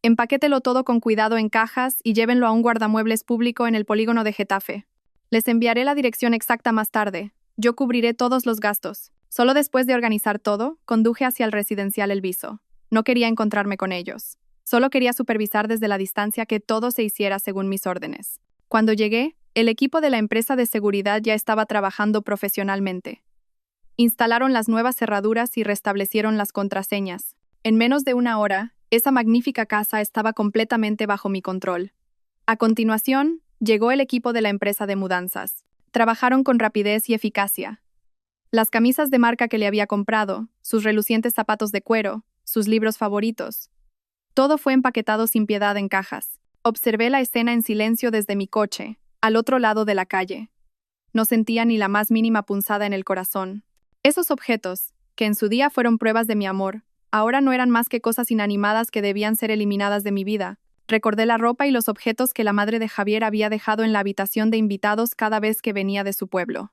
Empaquételo todo con cuidado en cajas y llévenlo a un guardamuebles público en el polígono de Getafe. Les enviaré la dirección exacta más tarde. Yo cubriré todos los gastos. Solo después de organizar todo, conduje hacia el residencial El Viso. No quería encontrarme con ellos. Solo quería supervisar desde la distancia que todo se hiciera según mis órdenes. Cuando llegué, el equipo de la empresa de seguridad ya estaba trabajando profesionalmente. Instalaron las nuevas cerraduras y restablecieron las contraseñas. En menos de una hora, esa magnífica casa estaba completamente bajo mi control. A continuación, llegó el equipo de la empresa de mudanzas. Trabajaron con rapidez y eficacia. Las camisas de marca que le había comprado, sus relucientes zapatos de cuero, sus libros favoritos. Todo fue empaquetado sin piedad en cajas. Observé la escena en silencio desde mi coche, al otro lado de la calle. No sentía ni la más mínima punzada en el corazón. Esos objetos, que en su día fueron pruebas de mi amor, ahora no eran más que cosas inanimadas que debían ser eliminadas de mi vida. Recordé la ropa y los objetos que la madre de Javier había dejado en la habitación de invitados cada vez que venía de su pueblo.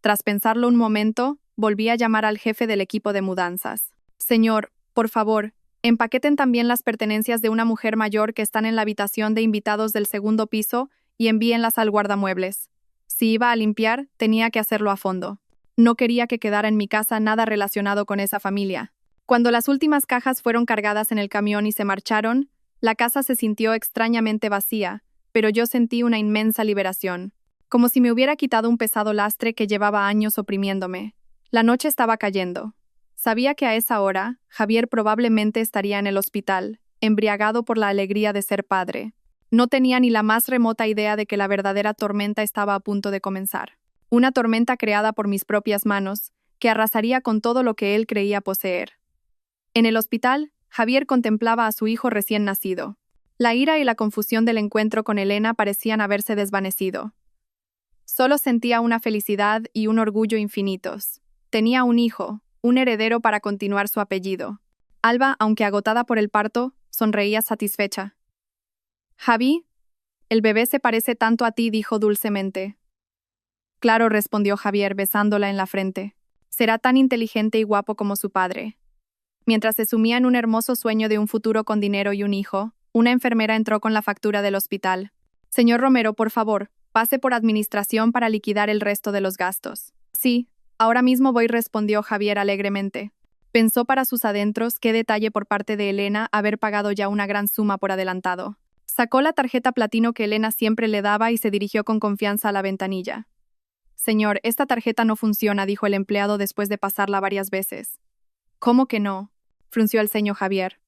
Tras pensarlo un momento, volví a llamar al jefe del equipo de mudanzas. Señor, por favor, empaqueten también las pertenencias de una mujer mayor que están en la habitación de invitados del segundo piso y envíenlas al guardamuebles. Si iba a limpiar, tenía que hacerlo a fondo. No quería que quedara en mi casa nada relacionado con esa familia. Cuando las últimas cajas fueron cargadas en el camión y se marcharon, la casa se sintió extrañamente vacía, pero yo sentí una inmensa liberación, como si me hubiera quitado un pesado lastre que llevaba años oprimiéndome. La noche estaba cayendo. Sabía que a esa hora, Javier probablemente estaría en el hospital, embriagado por la alegría de ser padre. No tenía ni la más remota idea de que la verdadera tormenta estaba a punto de comenzar. Una tormenta creada por mis propias manos, que arrasaría con todo lo que él creía poseer. En el hospital, Javier contemplaba a su hijo recién nacido. La ira y la confusión del encuentro con Elena parecían haberse desvanecido. Solo sentía una felicidad y un orgullo infinitos. Tenía un hijo, un heredero para continuar su apellido. Alba, aunque agotada por el parto, sonreía satisfecha. «Javi, el bebé se parece tanto a ti», dijo dulcemente. «Claro», respondió Javier besándola en la frente. «Será tan inteligente y guapo como su padre». Mientras se sumía en un hermoso sueño de un futuro con dinero y un hijo, una enfermera entró con la factura del hospital. «Señor Romero, por favor, pase por administración para liquidar el resto de los gastos». «Sí, ahora mismo voy», respondió Javier alegremente. Pensó para sus adentros qué detalle por parte de Elena haber pagado ya una gran suma por adelantado. Sacó la tarjeta platino que Elena siempre le daba y se dirigió con confianza a la ventanilla. «Señor, esta tarjeta no funciona», dijo el empleado después de pasarla varias veces. «¿Cómo que no?», frunció el ceño Javier.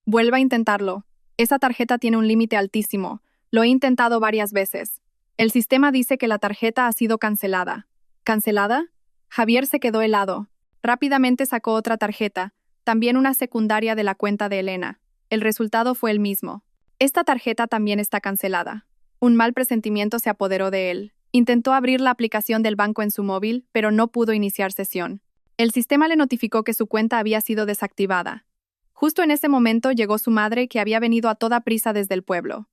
«Vuelva a intentarlo. Esa tarjeta tiene un límite altísimo. Lo he intentado varias veces. El sistema dice que la tarjeta ha sido cancelada». «¿Cancelada?». Javier se quedó helado. Rápidamente sacó otra tarjeta, también una secundaria de la cuenta de Elena. El resultado fue el mismo. «Esta tarjeta también está cancelada». Un mal presentimiento se apoderó de él. Intentó abrir la aplicación del banco en su móvil, pero no pudo iniciar sesión. El sistema le notificó que su cuenta había sido desactivada. Justo en ese momento llegó su madre, que había venido a toda prisa desde el pueblo.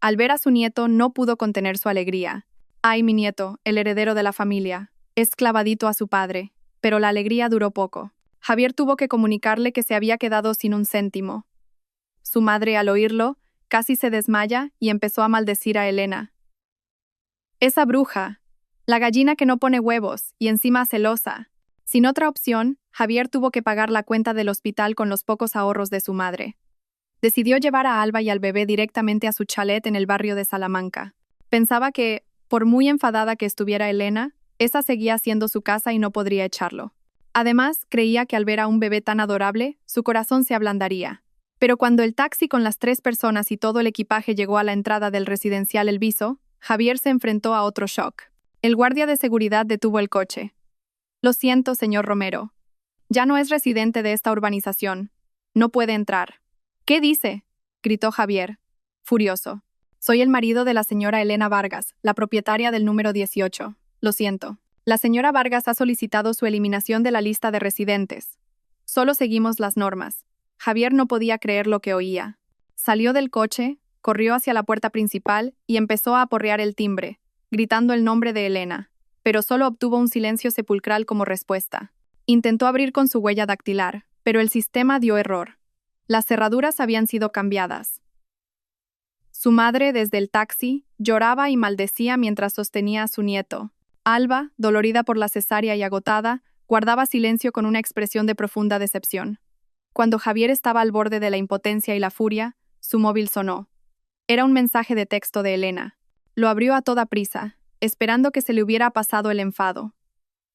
Al ver a su nieto no pudo contener su alegría. «Ay, mi nieto, el heredero de la familia. Es clavadito a su padre». Pero la alegría duró poco. Javier tuvo que comunicarle que se había quedado sin un céntimo. Su madre, al oírlo, casi se desmaya y empezó a maldecir a Elena. «Esa bruja, la gallina que no pone huevos y encima celosa». Sin otra opción, Javier tuvo que pagar la cuenta del hospital con los pocos ahorros de su madre. Decidió llevar a Alba y al bebé directamente a su chalet en el barrio de Salamanca. Pensaba que, por muy enfadada que estuviera Elena, esa seguía siendo su casa y no podría echarlo. Además, creía que al ver a un bebé tan adorable, su corazón se ablandaría. Pero cuando el taxi con las 3 personas y todo el equipaje llegó a la entrada del residencial El Viso, Javier se enfrentó a otro shock. El guardia de seguridad detuvo el coche. «Lo siento, señor Romero. Ya no es residente de esta urbanización. No puede entrar». «¿Qué dice?», gritó Javier, furioso. «Soy el marido de la señora Elena Vargas, la propietaria del número 18. Lo siento. La señora Vargas ha solicitado su eliminación de la lista de residentes. Solo seguimos las normas». Javier no podía creer lo que oía. Salió del coche, corrió hacia la puerta principal y empezó a aporrear el timbre, gritando el nombre de Elena, pero solo obtuvo un silencio sepulcral como respuesta. Intentó abrir con su huella dactilar, pero el sistema dio error. Las cerraduras habían sido cambiadas. Su madre, desde el taxi, lloraba y maldecía mientras sostenía a su nieto. Alba, dolorida por la cesárea y agotada, guardaba silencio con una expresión de profunda decepción. Cuando Javier estaba al borde de la impotencia y la furia, su móvil sonó. Era un mensaje de texto de Elena. Lo abrió a toda prisa, esperando que se le hubiera pasado el enfado.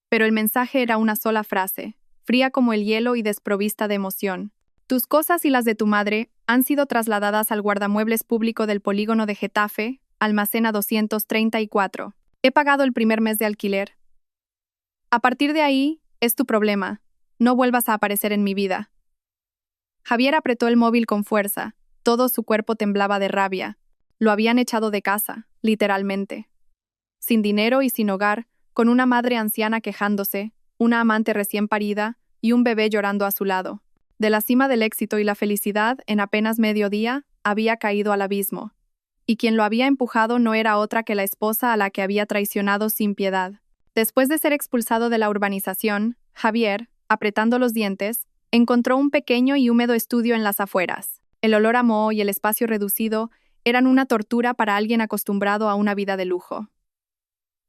Pero el mensaje era una sola frase, fría como el hielo y desprovista de emoción. «Tus cosas y las de tu madre han sido trasladadas al guardamuebles público del polígono de Getafe, almacena 234. He pagado el primer mes de alquiler. A partir de ahí, es tu problema. No vuelvas a aparecer en mi vida». Javier apretó el móvil con fuerza. Todo su cuerpo temblaba de rabia. Lo habían echado de casa, literalmente. Sin dinero y sin hogar, con una madre anciana quejándose, una amante recién parida y un bebé llorando a su lado. De la cima del éxito y la felicidad, en apenas medio día, había caído al abismo. Y quien lo había empujado no era otra que la esposa a la que había traicionado sin piedad. Después de ser expulsado de la urbanización, Javier, apretando los dientes, encontró un pequeño y húmedo estudio en las afueras. El olor a moho y el espacio reducido eran una tortura para alguien acostumbrado a una vida de lujo.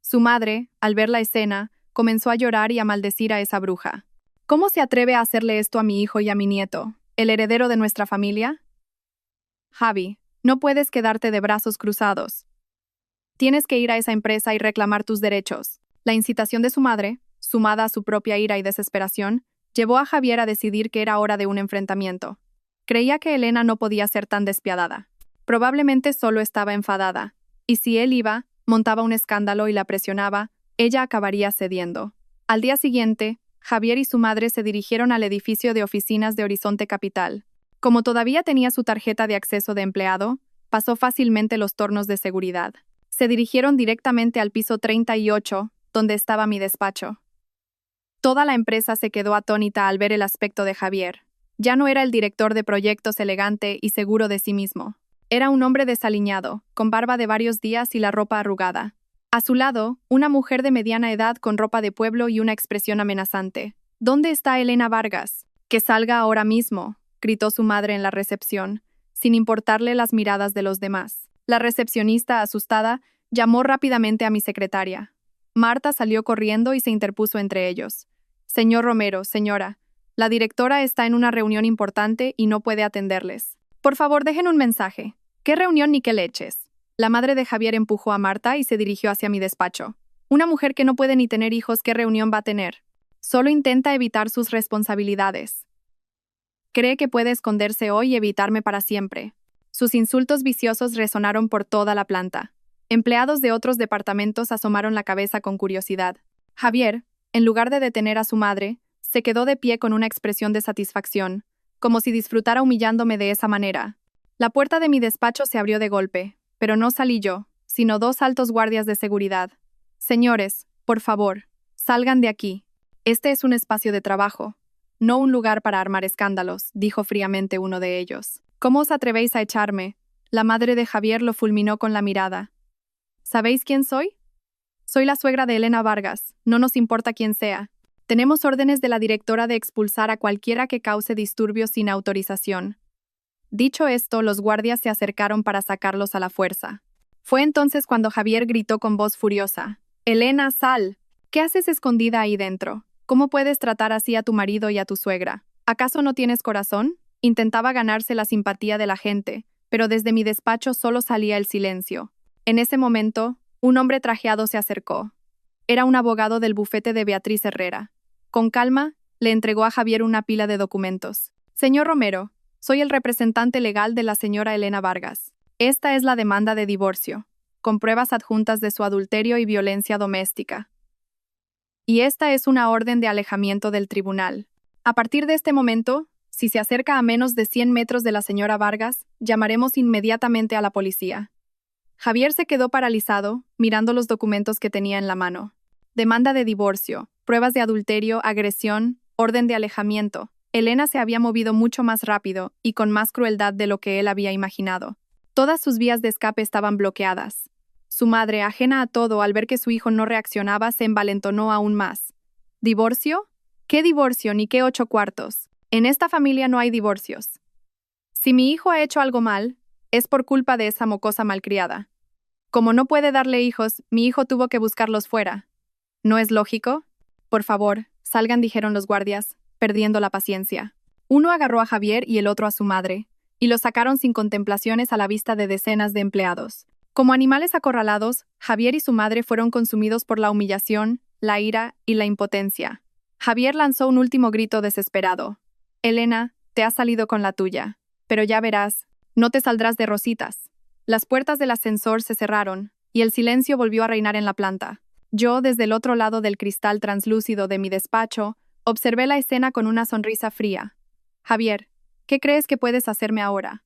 Su madre, al ver la escena, comenzó a llorar y a maldecir a esa bruja. «¿Cómo se atreve a hacerle esto a mi hijo y a mi nieto, el heredero de nuestra familia? Javi, no puedes quedarte de brazos cruzados. Tienes que ir a esa empresa y reclamar tus derechos». La incitación de su madre, sumada a su propia ira y desesperación, llevó a Javier a decidir que era hora de un enfrentamiento. Creía que Elena no podía ser tan despiadada. Probablemente solo estaba enfadada, y si él iba, montaba un escándalo y la presionaba, ella acabaría cediendo. Al día siguiente, Javier y su madre se dirigieron al edificio de oficinas de Horizonte Capital. Como todavía tenía su tarjeta de acceso de empleado, pasó fácilmente los tornos de seguridad. Se dirigieron directamente al piso 38, donde estaba mi despacho. Toda la empresa se quedó atónita al ver el aspecto de Javier. Ya no era el director de proyectos elegante y seguro de sí mismo. Era un hombre desaliñado, con barba de varios días y la ropa arrugada. A su lado, una mujer de mediana edad con ropa de pueblo y una expresión amenazante. ¿Dónde está Elena Vargas? Que salga ahora mismo, gritó su madre en la recepción, sin importarle las miradas de los demás. La recepcionista, asustada, llamó rápidamente a mi secretaria. Marta salió corriendo y se interpuso entre ellos. Señor Romero, señora, la directora está en una reunión importante y no puede atenderles. Por favor, dejen un mensaje. ¿Qué reunión ni qué leches? La madre de Javier empujó a Marta y se dirigió hacia mi despacho. Una mujer que no puede ni tener hijos, ¿qué reunión va a tener? Solo intenta evitar sus responsabilidades. Cree que puede esconderse hoy y evitarme para siempre. Sus insultos viciosos resonaron por toda la planta. Empleados de otros departamentos asomaron la cabeza con curiosidad. Javier, en lugar de detener a su madre, se quedó de pie con una expresión de satisfacción, como si disfrutara humillándome de esa manera. La puerta de mi despacho se abrió de golpe, pero no salí yo, sino dos altos guardias de seguridad. Señores, por favor, salgan de aquí. Este es un espacio de trabajo, no un lugar para armar escándalos, dijo fríamente uno de ellos. ¿Cómo os atrevéis a echarme? La madre de Javier lo fulminó con la mirada. ¿Sabéis quién soy? Soy la suegra de Elena Vargas, no nos importa quién sea. Tenemos órdenes de la directora de expulsar a cualquiera que cause disturbios sin autorización. Dicho esto, los guardias se acercaron para sacarlos a la fuerza. Fue entonces cuando Javier gritó con voz furiosa. «Elena, sal. ¿Qué haces escondida ahí dentro? ¿Cómo puedes tratar así a tu marido y a tu suegra? ¿Acaso no tienes corazón?» Intentaba ganarse la simpatía de la gente, pero desde mi despacho solo salía el silencio. En ese momento, un hombre trajeado se acercó. Era un abogado del bufete de Beatriz Herrera. Con calma, le entregó a Javier una pila de documentos. «Señor Romero, soy el representante legal de la señora Elena Vargas. Esta es la demanda de divorcio, con pruebas adjuntas de su adulterio y violencia doméstica. Y esta es una orden de alejamiento del tribunal. A partir de este momento, si se acerca a menos de 100 metros de la señora Vargas, llamaremos inmediatamente a la policía». Javier se quedó paralizado, mirando los documentos que tenía en la mano. Demanda de divorcio, pruebas de adulterio, agresión, orden de alejamiento. Elena se había movido mucho más rápido y con más crueldad de lo que él había imaginado. Todas sus vías de escape estaban bloqueadas. Su madre, ajena a todo al ver que su hijo no reaccionaba, se envalentonó aún más. ¿Divorcio? ¿Qué divorcio ni qué 8 cuartos? En esta familia no hay divorcios. Si mi hijo ha hecho algo mal, es por culpa de esa mocosa malcriada. Como no puede darle hijos, mi hijo tuvo que buscarlos fuera. ¿No es lógico? Por favor, salgan, dijeron los guardias, perdiendo la paciencia. Uno agarró a Javier y el otro a su madre, y los sacaron sin contemplaciones a la vista de decenas de empleados. Como animales acorralados, Javier y su madre fueron consumidos por la humillación, la ira y la impotencia. Javier lanzó un último grito desesperado. «Elena, te has salido con la tuya. Pero ya verás, no te saldrás de rositas». Las puertas del ascensor se cerraron, y el silencio volvió a reinar en la planta. Yo, desde el otro lado del cristal translúcido de mi despacho, observé la escena con una sonrisa fría. «Javier, ¿qué crees que puedes hacerme ahora?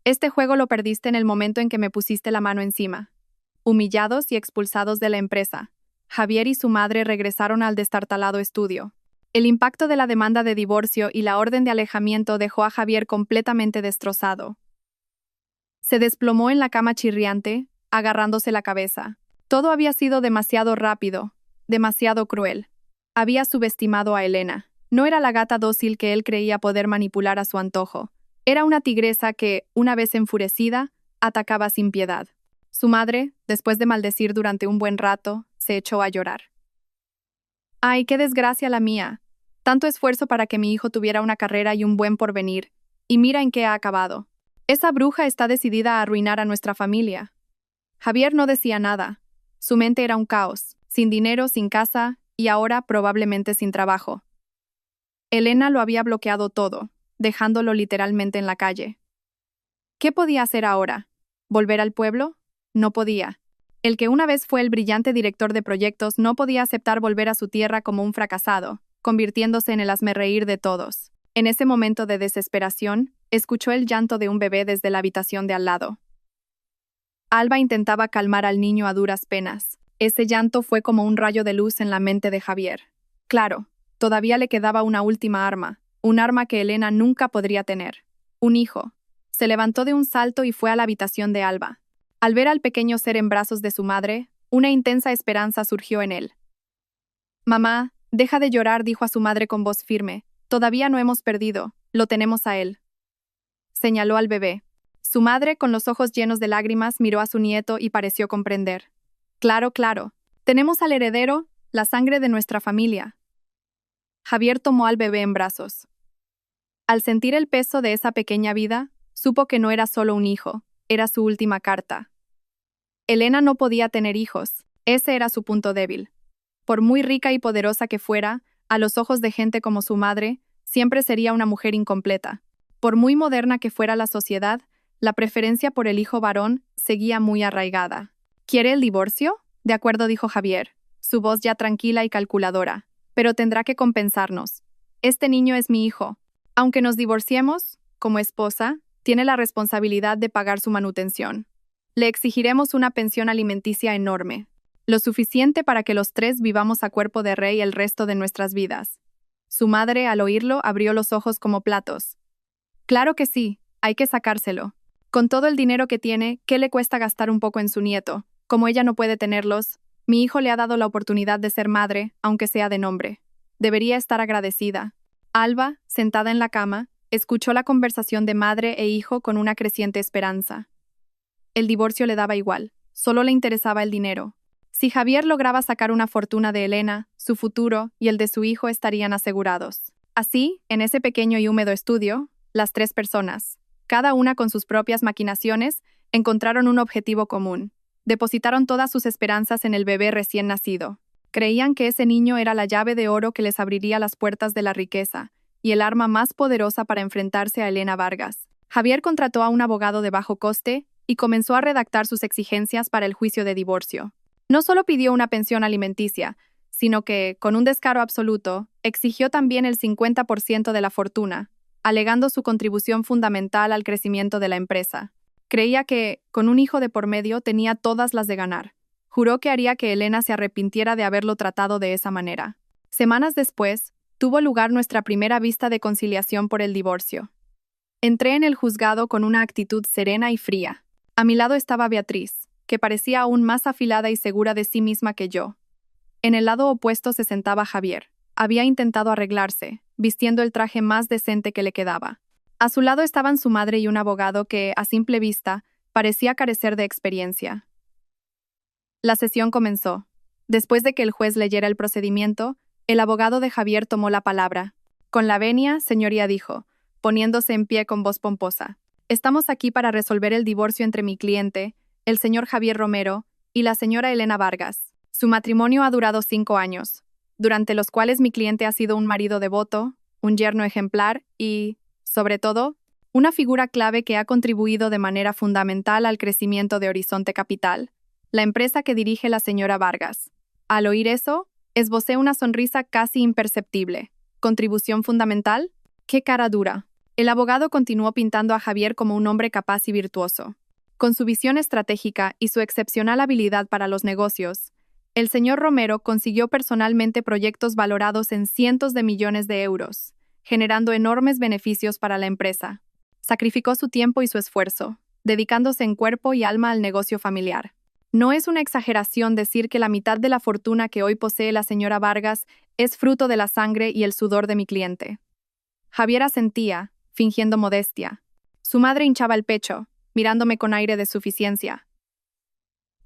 Este juego lo perdiste en el momento en que me pusiste la mano encima». Humillados y expulsados de la empresa, Javier y su madre regresaron al destartalado estudio. El impacto de la demanda de divorcio y la orden de alejamiento dejó a Javier completamente destrozado. Se desplomó en la cama chirriante, agarrándose la cabeza. Todo había sido demasiado rápido, demasiado cruel. Había subestimado a Elena. No era la gata dócil que él creía poder manipular a su antojo. Era una tigresa que, una vez enfurecida, atacaba sin piedad. Su madre, después de maldecir durante un buen rato, se echó a llorar. «Ay, qué desgracia la mía. Tanto esfuerzo para que mi hijo tuviera una carrera y un buen porvenir, y mira en qué ha acabado. Esa bruja está decidida a arruinar a nuestra familia». Javier no decía nada. Su mente era un caos, sin dinero, sin casa, y ahora probablemente sin trabajo. Elena lo había bloqueado todo, dejándolo literalmente en la calle. ¿Qué podía hacer ahora? ¿Volver al pueblo? No podía. El que una vez fue el brillante director de proyectos no podía aceptar volver a su tierra como un fracasado. convirtiéndose en el hazmerreír de todos. En ese momento de desesperación, escuchó el llanto de un bebé desde la habitación de al lado. Alba intentaba calmar al niño a duras penas. Ese llanto fue como un rayo de luz en la mente de Javier. Claro, todavía le quedaba una última arma, un arma que Elena nunca podría tener. Un hijo. Se levantó de un salto y fue a la habitación de Alba. Al ver al pequeño ser en brazos de su madre, una intensa esperanza surgió en él. «Mamá, deja de llorar», dijo a su madre con voz firme. «Todavía no hemos perdido, lo tenemos a él». Señaló al bebé. Su madre, con los ojos llenos de lágrimas, miró a su nieto y pareció comprender. «Claro, claro. Tenemos al heredero, la sangre de nuestra familia». Javier tomó al bebé en brazos. Al sentir el peso de esa pequeña vida, supo que no era solo un hijo, era su última carta. Elena no podía tener hijos, ese era su punto débil. Por muy rica y poderosa que fuera, a los ojos de gente como su madre, siempre sería una mujer incompleta. Por muy moderna que fuera la sociedad, la preferencia por el hijo varón seguía muy arraigada. ¿Quiere el divorcio? De acuerdo, dijo Javier, su voz ya tranquila y calculadora. Pero tendrá que compensarnos. Este niño es mi hijo. Aunque nos divorciemos, como esposa, tiene la responsabilidad de pagar su manutención. Le exigiremos una pensión alimenticia enorme, lo suficiente para que los tres vivamos a cuerpo de rey el resto de nuestras vidas. Su madre, al oírlo, abrió los ojos como platos. Claro que sí, hay que sacárselo. Con todo el dinero que tiene, ¿qué le cuesta gastar un poco en su nieto? Como ella no puede tenerlos, mi hijo le ha dado la oportunidad de ser madre, aunque sea de nombre. Debería estar agradecida. Alba, sentada en la cama, escuchó la conversación de madre e hijo con una creciente esperanza. El divorcio le daba igual, solo le interesaba el dinero. Si Javier lograba sacar una fortuna de Elena, su futuro y el de su hijo estarían asegurados. Así, en ese pequeño y húmedo estudio, las tres personas, cada una con sus propias maquinaciones, encontraron un objetivo común. Depositaron todas sus esperanzas en el bebé recién nacido. Creían que ese niño era la llave de oro que les abriría las puertas de la riqueza y el arma más poderosa para enfrentarse a Elena Vargas. Javier contrató a un abogado de bajo coste y comenzó a redactar sus exigencias para el juicio de divorcio. No solo pidió una pensión alimenticia, sino que, con un descaro absoluto, exigió también el 50% de la fortuna, alegando su contribución fundamental al crecimiento de la empresa. Creía que, con un hijo de por medio, tenía todas las de ganar. Juró que haría que Elena se arrepintiera de haberlo tratado de esa manera. Semanas después, tuvo lugar nuestra primera vista de conciliación por el divorcio. Entré en el juzgado con una actitud serena y fría. A mi lado estaba Beatriz, que parecía aún más afilada y segura de sí misma que yo. En el lado opuesto se sentaba Javier. Había intentado arreglarse, vistiendo el traje más decente que le quedaba. A su lado estaban su madre y un abogado que, a simple vista, parecía carecer de experiencia. La sesión comenzó. Después de que el juez leyera el procedimiento, el abogado de Javier tomó la palabra. Con la venia, señoría, dijo, poniéndose en pie con voz pomposa. Estamos aquí para resolver el divorcio entre mi cliente, el señor Javier Romero, y la señora Elena Vargas. Su matrimonio ha durado 5 años, durante los cuales mi cliente ha sido un marido devoto, un yerno ejemplar y, sobre todo, una figura clave que ha contribuido de manera fundamental al crecimiento de Horizonte Capital, la empresa que dirige la señora Vargas. Al oír eso, esbocé una sonrisa casi imperceptible. ¿Contribución fundamental? ¡Qué cara dura! El abogado continuó pintando a Javier como un hombre capaz y virtuoso. Con su visión estratégica y su excepcional habilidad para los negocios, el señor Romero consiguió personalmente proyectos valorados en cientos de millones de euros, generando enormes beneficios para la empresa. Sacrificó su tiempo y su esfuerzo, dedicándose en cuerpo y alma al negocio familiar. No es una exageración decir que la mitad de la fortuna que hoy posee la señora Vargas es fruto de la sangre y el sudor de mi cliente. Javier asentía, fingiendo modestia. Su madre hinchaba el pecho, mirándome con aire de suficiencia.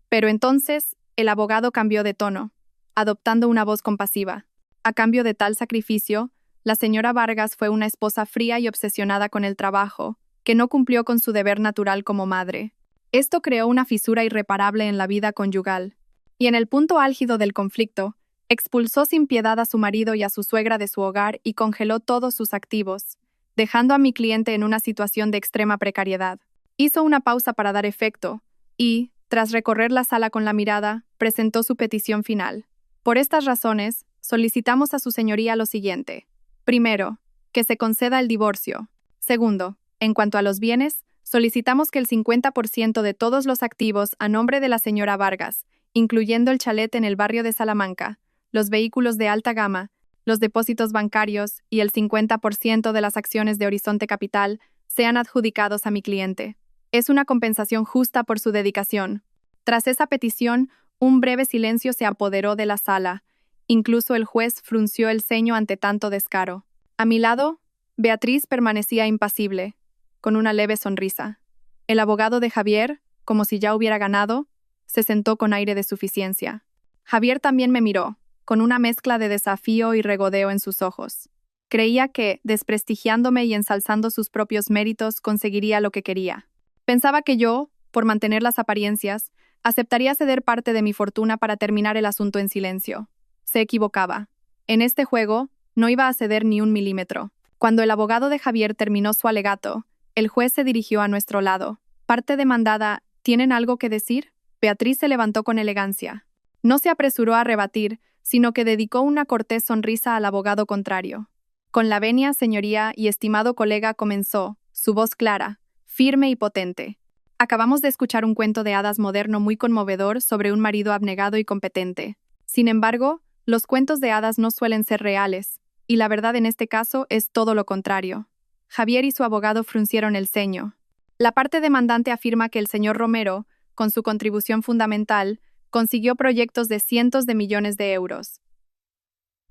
Pero entonces, el abogado cambió de tono, adoptando una voz compasiva. A cambio de tal sacrificio, la señora Vargas fue una esposa fría y obsesionada con el trabajo, que no cumplió con su deber natural como madre. Esto creó una fisura irreparable en la vida conyugal, y en el punto álgido del conflicto, expulsó sin piedad a su marido y a su suegra de su hogar y congeló todos sus activos, dejando a mi cliente en una situación de extrema precariedad. Hizo una pausa para dar efecto y, tras recorrer la sala con la mirada, presentó su petición final. Por estas razones, solicitamos a su señoría lo siguiente. Primero, que se conceda el divorcio. Segundo, en cuanto a los bienes, solicitamos que el 50% de todos los activos a nombre de la señora Vargas, incluyendo el chalet en el barrio de Salamanca, los vehículos de alta gama, los depósitos bancarios y el 50% de las acciones de Horizonte Capital sean adjudicados a mi cliente. Es una compensación justa por su dedicación. Tras esa petición, un breve silencio se apoderó de la sala. Incluso el juez frunció el ceño ante tanto descaro. A mi lado, Beatriz permanecía impasible, con una leve sonrisa. El abogado de Javier, como si ya hubiera ganado, se sentó con aire de suficiencia. Javier también me miró, con una mezcla de desafío y regodeo en sus ojos. Creía que, desprestigiándome y ensalzando sus propios méritos, conseguiría lo que quería. Pensaba que yo, por mantener las apariencias, aceptaría ceder parte de mi fortuna para terminar el asunto en silencio. Se equivocaba. En este juego, no iba a ceder ni un milímetro. Cuando el abogado de Javier terminó su alegato, el juez se dirigió a nuestro lado. Parte demandada, ¿tienen algo que decir? Beatriz se levantó con elegancia. No se apresuró a rebatir, sino que dedicó una cortés sonrisa al abogado contrario. Con la venia, señoría y estimado colega, comenzó, su voz clara, firme y potente. Acabamos de escuchar un cuento de hadas moderno muy conmovedor sobre un marido abnegado y competente. Sin embargo, los cuentos de hadas no suelen ser reales, y la verdad en este caso es todo lo contrario. Javier y su abogado fruncieron el ceño. La parte demandante afirma que el señor Romero, con su contribución fundamental, consiguió proyectos de cientos de millones de euros.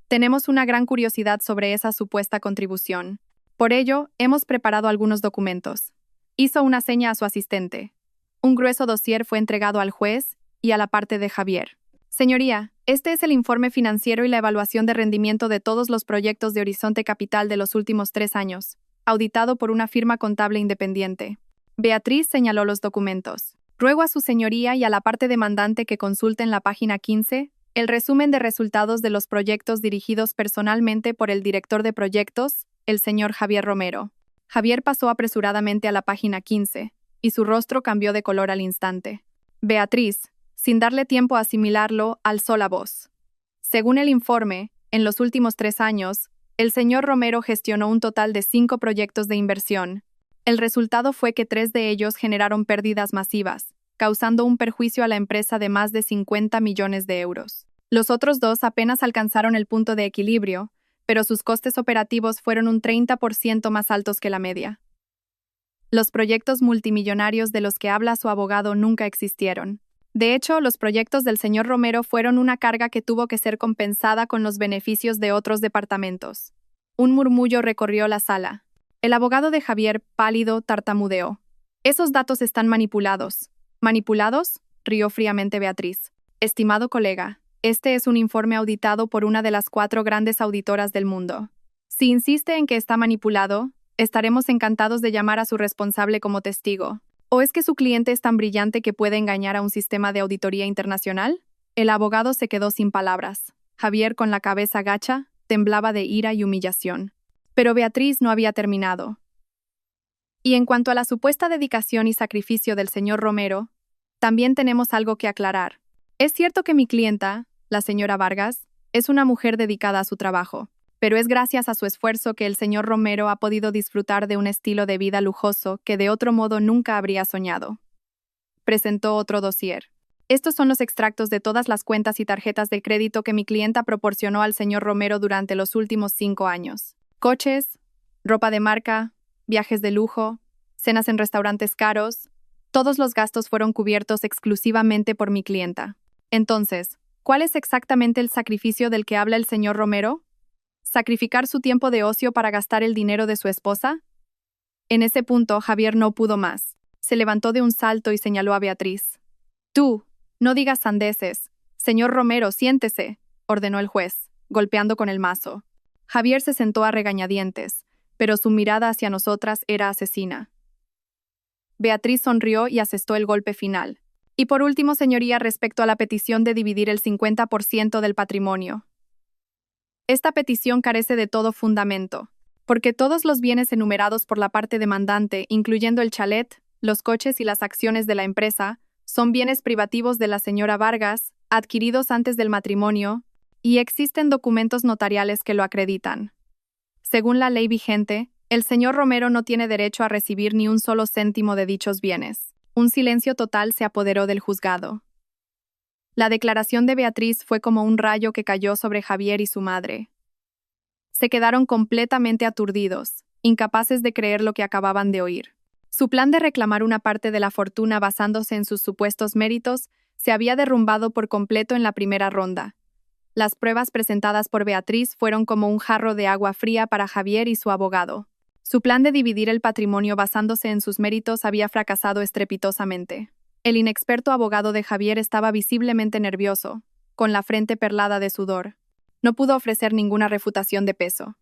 Tenemos una gran curiosidad sobre esa supuesta contribución. Por ello, hemos preparado algunos documentos. Hizo una seña a su asistente. Un grueso dossier fue entregado al juez y a la parte de Javier. Señoría, este es el informe financiero y la evaluación de rendimiento de todos los proyectos de Horizonte Capital de los últimos 3 años, auditado por una firma contable independiente. Beatriz señaló los documentos. Ruego a su señoría y a la parte demandante que consulten la página 15, el resumen de resultados de los proyectos dirigidos personalmente por el director de proyectos, el señor Javier Romero. Javier pasó apresuradamente a la página 15, y su rostro cambió de color al instante. Beatriz, sin darle tiempo a asimilarlo, alzó la voz. Según el informe, en los últimos 3 años, el señor Romero gestionó un total de 5 proyectos de inversión. El resultado fue que 3 de ellos generaron pérdidas masivas, causando un perjuicio a la empresa de más de 50 millones de euros. Los otros 2 apenas alcanzaron el punto de equilibrio, pero sus costes operativos fueron un 30% más altos que la media. Los proyectos multimillonarios de los que habla su abogado nunca existieron. De hecho, los proyectos del señor Romero fueron una carga que tuvo que ser compensada con los beneficios de otros departamentos. Un murmullo recorrió la sala. El abogado de Javier, pálido, tartamudeó. Esos datos están manipulados. ¿Manipulados?, rió fríamente Beatriz. Estimado colega, este es un informe auditado por una de las 4 grandes auditoras del mundo. Si insiste en que está manipulado, estaremos encantados de llamar a su responsable como testigo. ¿O es que su cliente es tan brillante que puede engañar a un sistema de auditoría internacional? El abogado se quedó sin palabras. Javier, con la cabeza gacha, temblaba de ira y humillación. Pero Beatriz no había terminado. Y en cuanto a la supuesta dedicación y sacrificio del señor Romero, también tenemos algo que aclarar. Es cierto que mi clienta, la señora Vargas, es una mujer dedicada a su trabajo, pero es gracias a su esfuerzo que el señor Romero ha podido disfrutar de un estilo de vida lujoso que de otro modo nunca habría soñado. Presentó otro dossier. Estos son los extractos de todas las cuentas y tarjetas de crédito que mi clienta proporcionó al señor Romero durante los últimos 5 años. Coches, ropa de marca, viajes de lujo, cenas en restaurantes caros, todos los gastos fueron cubiertos exclusivamente por mi clienta. Entonces, ¿cuál es exactamente el sacrificio del que habla el señor Romero? ¿Sacrificar su tiempo de ocio para gastar el dinero de su esposa? En ese punto, Javier no pudo más. Se levantó de un salto y señaló a Beatriz. Tú, no digas sandeces. Señor Romero, siéntese, ordenó el juez, golpeando con el mazo. Javier se sentó a regañadientes, pero su mirada hacia nosotras era asesina. Beatriz sonrió y asestó el golpe final. Y por último, señoría, respecto a la petición de dividir el 50% del patrimonio. Esta petición carece de todo fundamento, porque todos los bienes enumerados por la parte demandante, incluyendo el chalet, los coches y las acciones de la empresa, son bienes privativos de la señora Vargas, adquiridos antes del matrimonio, y existen documentos notariales que lo acreditan. Según la ley vigente, el señor Romero no tiene derecho a recibir ni un solo céntimo de dichos bienes. Un silencio total se apoderó del juzgado. La declaración de Beatriz fue como un rayo que cayó sobre Javier y su madre. Se quedaron completamente aturdidos, incapaces de creer lo que acababan de oír. Su plan de reclamar una parte de la fortuna basándose en sus supuestos méritos se había derrumbado por completo en la primera ronda. Las pruebas presentadas por Beatriz fueron como un jarro de agua fría para Javier y su abogado. Su plan de dividir el patrimonio basándose en sus méritos había fracasado estrepitosamente. El inexperto abogado de Javier estaba visiblemente nervioso, con la frente perlada de sudor. No pudo ofrecer ninguna refutación de peso.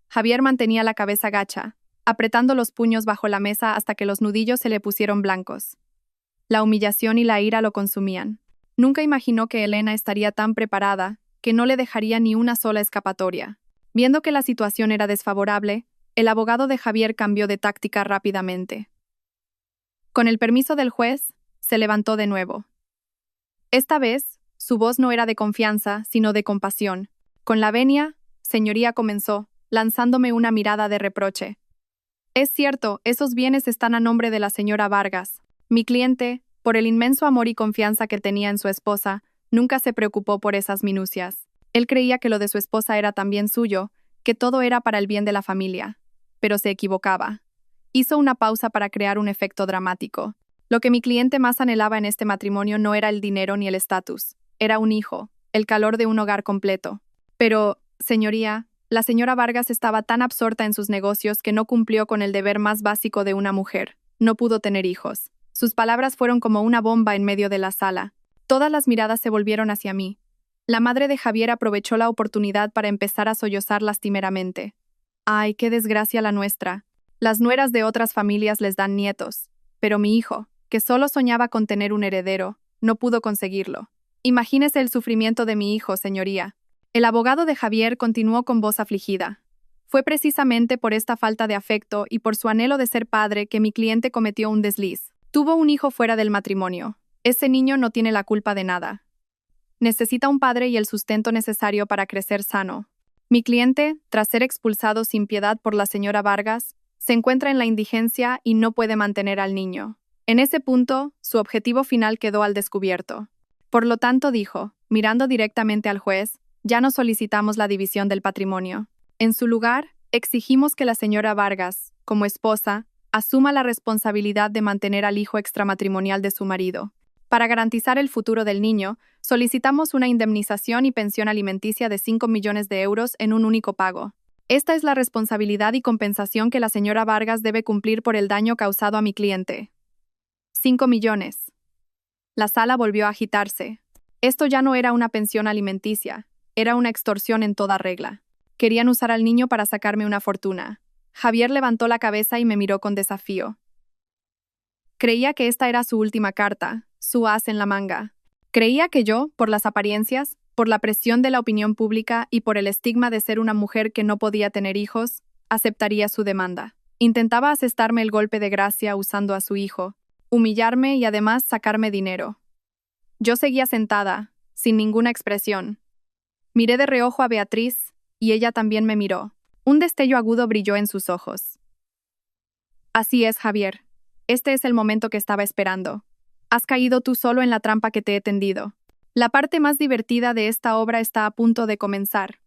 Javier mantenía la cabeza gacha, apretando los puños bajo la mesa hasta que los nudillos se le pusieron blancos. La humillación y la ira lo consumían. Nunca imaginó que Elena estaría tan preparada que no le dejaría ni una sola escapatoria. Viendo que la situación era desfavorable, el abogado de Javier cambió de táctica rápidamente. Con el permiso del juez, se levantó de nuevo. Esta vez, su voz no era de confianza, sino de compasión. Con la venia, señoría, comenzó, lanzándome una mirada de reproche. Es cierto, esos bienes están a nombre de la señora Vargas. Mi cliente, por el inmenso amor y confianza que tenía en su esposa, nunca se preocupó por esas minucias. Él creía que lo de su esposa era también suyo, que todo era para el bien de la familia. Pero se equivocaba. Hizo una pausa para crear un efecto dramático. Lo que mi cliente más anhelaba en este matrimonio no era el dinero ni el estatus. Era un hijo, el calor de un hogar completo. Pero, señoría, la señora Vargas estaba tan absorta en sus negocios que no cumplió con el deber más básico de una mujer. No pudo tener hijos. Sus palabras fueron como una bomba en medio de la sala. Todas las miradas se volvieron hacia mí. La madre de Javier aprovechó la oportunidad para empezar a sollozar lastimeramente. ¡Ay, qué desgracia la nuestra! Las nueras de otras familias les dan nietos. Pero mi hijo, que solo soñaba con tener un heredero, no pudo conseguirlo. Imagínese el sufrimiento de mi hijo, señoría. El abogado de Javier continuó con voz afligida. Fue precisamente por esta falta de afecto y por su anhelo de ser padre que mi cliente cometió un desliz. Tuvo un hijo fuera del matrimonio. Ese niño no tiene la culpa de nada. Necesita un padre y el sustento necesario para crecer sano. Mi cliente, tras ser expulsado sin piedad por la señora Vargas, se encuentra en la indigencia y no puede mantener al niño. En ese punto, su objetivo final quedó al descubierto. Por lo tanto, dijo, mirando directamente al juez, ya no solicitamos la división del patrimonio. En su lugar, exigimos que la señora Vargas, como esposa, asuma la responsabilidad de mantener al hijo extramatrimonial de su marido. Para garantizar el futuro del niño, solicitamos una indemnización y pensión alimenticia de 5 millones de euros en un único pago. Esta es la responsabilidad y compensación que la señora Vargas debe cumplir por el daño causado a mi cliente. 5 millones. La sala volvió a agitarse. Esto ya no era una pensión alimenticia, era una extorsión en toda regla. Querían usar al niño para sacarme una fortuna. Javier levantó la cabeza y me miró con desafío. Creía que esta era su última carta, su as en la manga. Creía que yo, por las apariencias, por la presión de la opinión pública y por el estigma de ser una mujer que no podía tener hijos, aceptaría su demanda. Intentaba asestarme el golpe de gracia usando a su hijo, humillarme y además sacarme dinero. Yo seguía sentada, sin ninguna expresión. Miré de reojo a Beatriz, y ella también me miró. Un destello agudo brilló en sus ojos. Así es, Javier. Este es el momento que estaba esperando. Has caído tú solo en la trampa que te he tendido. La parte más divertida de esta obra está a punto de comenzar.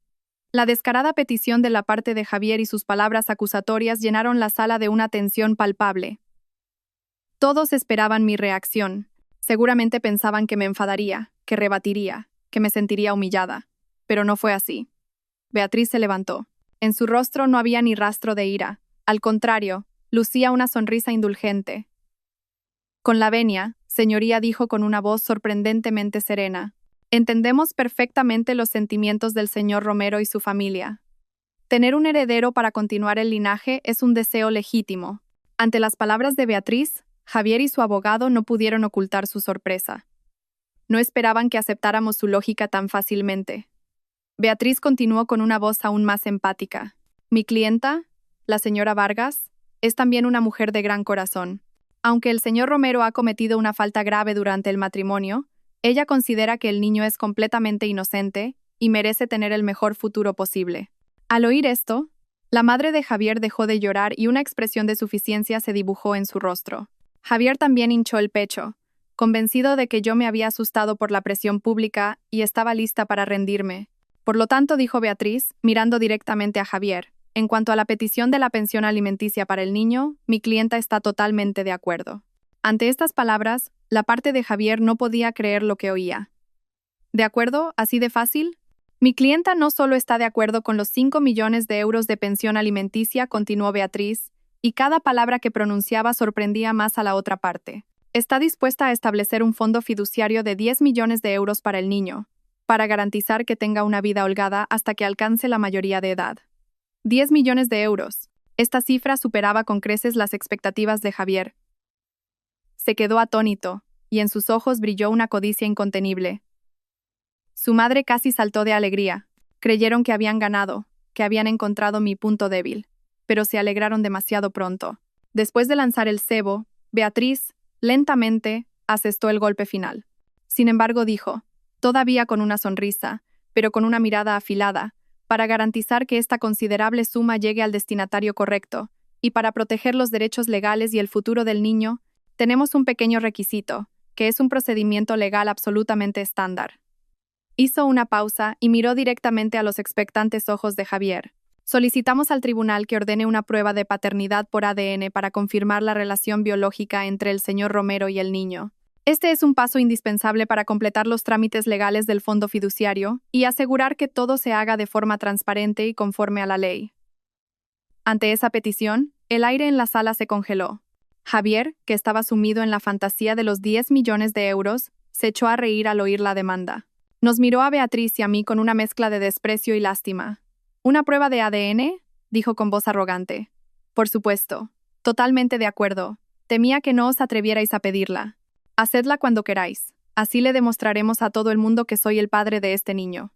La descarada petición de la parte de Javier y sus palabras acusatorias llenaron la sala de una tensión palpable. Todos esperaban mi reacción. Seguramente pensaban que me enfadaría, que rebatiría, que me sentiría humillada. Pero no fue así. Beatriz se levantó. En su rostro no había ni rastro de ira. Al contrario, lucía una sonrisa indulgente. Con la venia, señoría, dijo con una voz sorprendentemente serena. Entendemos perfectamente los sentimientos del señor Romero y su familia. Tener un heredero para continuar el linaje es un deseo legítimo. Ante las palabras de Beatriz, Javier y su abogado no pudieron ocultar su sorpresa. No esperaban que aceptáramos su lógica tan fácilmente. Beatriz continuó con una voz aún más empática. Mi clienta, la señora Vargas, es también una mujer de gran corazón. Aunque el señor Romero ha cometido una falta grave durante el matrimonio, ella considera que el niño es completamente inocente y merece tener el mejor futuro posible. Al oír esto, la madre de Javier dejó de llorar y una expresión de suficiencia se dibujó en su rostro. Javier también hinchó el pecho, convencido de que yo me había asustado por la presión pública y estaba lista para rendirme. Por lo tanto, dijo Beatriz, mirando directamente a Javier, en cuanto a la petición de la pensión alimenticia para el niño, mi clienta está totalmente de acuerdo. Ante estas palabras, la parte de Javier no podía creer lo que oía. ¿De acuerdo? ¿Así de fácil? Mi clienta no solo está de acuerdo con los 5 millones de euros de pensión alimenticia, continuó Beatriz, y cada palabra que pronunciaba sorprendía más a la otra parte. Está dispuesta a establecer un fondo fiduciario de 10 millones de euros para el niño, para garantizar que tenga una vida holgada hasta que alcance la mayoría de edad. 10 millones de euros. Esta cifra superaba con creces las expectativas de Javier. Se quedó atónito, y en sus ojos brilló una codicia incontenible. Su madre casi saltó de alegría. Creyeron que habían ganado, que habían encontrado mi punto débil, pero se alegraron demasiado pronto. Después de lanzar el cebo, Beatriz, lentamente, asestó el golpe final. Sin embargo, dijo, todavía con una sonrisa, pero con una mirada afilada, para garantizar que esta considerable suma llegue al destinatario correcto, y para proteger los derechos legales y el futuro del niño, tenemos un pequeño requisito, que es un procedimiento legal absolutamente estándar. Hizo una pausa y miró directamente a los expectantes ojos de Javier. Solicitamos al tribunal que ordene una prueba de paternidad por ADN para confirmar la relación biológica entre el señor Romero y el niño. Este es un paso indispensable para completar los trámites legales del fondo fiduciario y asegurar que todo se haga de forma transparente y conforme a la ley. Ante esa petición, el aire en la sala se congeló. Javier, que estaba sumido en la fantasía de los 10 millones de euros, se echó a reír al oír la demanda. Nos miró a Beatriz y a mí con una mezcla de desprecio y lástima. ¿Una prueba de ADN? Dijo con voz arrogante. Por supuesto. Totalmente de acuerdo. Temía que no os atrevierais a pedirla. Hacedla cuando queráis. Así le demostraremos a todo el mundo que soy el padre de este niño.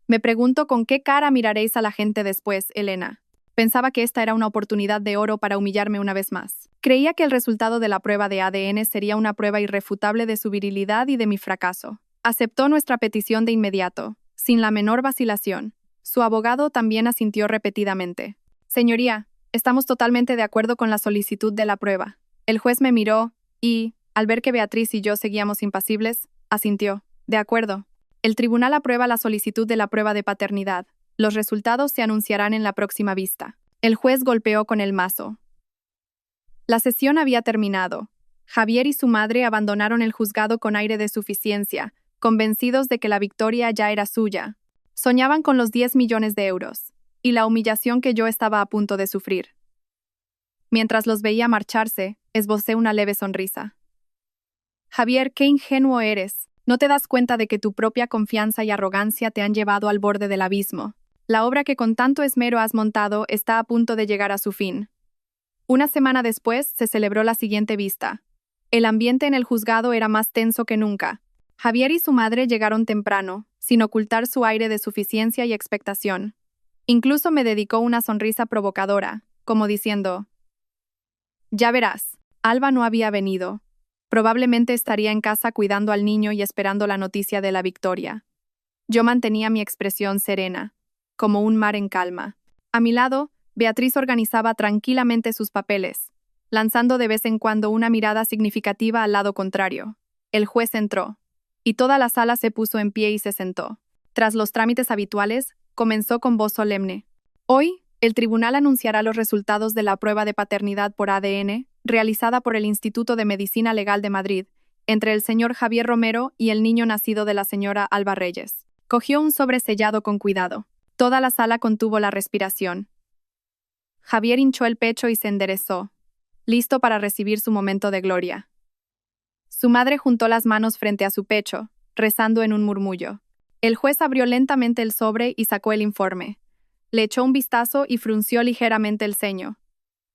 Me pregunto con qué cara miraréis a la gente después, Elena. Pensaba que esta era una oportunidad de oro para humillarme una vez más. Creía que el resultado de la prueba de ADN sería una prueba irrefutable de su virilidad y de mi fracaso. Aceptó nuestra petición de inmediato, sin la menor vacilación. Su abogado también asintió repetidamente. Señoría, estamos totalmente de acuerdo con la solicitud de la prueba. El juez me miró y, al ver que Beatriz y yo seguíamos impasibles, asintió. De acuerdo. El tribunal aprueba la solicitud de la prueba de paternidad. Los resultados se anunciarán en la próxima vista. El juez golpeó con el mazo. La sesión había terminado. Javier y su madre abandonaron el juzgado con aire de suficiencia, convencidos de que la victoria ya era suya. Soñaban con los 10 millones de euros, y la humillación que yo estaba a punto de sufrir. Mientras los veía marcharse, esbocé una leve sonrisa. Javier, qué ingenuo eres. ¿No te das cuenta de que tu propia confianza y arrogancia te han llevado al borde del abismo? La obra que con tanto esmero has montado está a punto de llegar a su fin. Una semana después se celebró la siguiente vista. El ambiente en el juzgado era más tenso que nunca. Javier y su madre llegaron temprano, sin ocultar su aire de suficiencia y expectación. Incluso me dedicó una sonrisa provocadora, como diciendo: «Ya verás, Alba no había venido. Probablemente estaría en casa cuidando al niño y esperando la noticia de la victoria». Yo mantenía mi expresión serena, como un mar en calma. A mi lado, Beatriz organizaba tranquilamente sus papeles, lanzando de vez en cuando una mirada significativa al lado contrario. El juez entró, y toda la sala se puso en pie y se sentó. Tras los trámites habituales, comenzó con voz solemne. Hoy, el tribunal anunciará los resultados de la prueba de paternidad por ADN, realizada por el Instituto de Medicina Legal de Madrid, entre el señor Javier Romero y el niño nacido de la señora Alba Reyes. Cogió un sobre sellado con cuidado. Toda la sala contuvo la respiración. Javier hinchó el pecho y se enderezó, listo para recibir su momento de gloria. Su madre juntó las manos frente a su pecho, rezando en un murmullo. El juez abrió lentamente el sobre y sacó el informe. Le echó un vistazo y frunció ligeramente el ceño.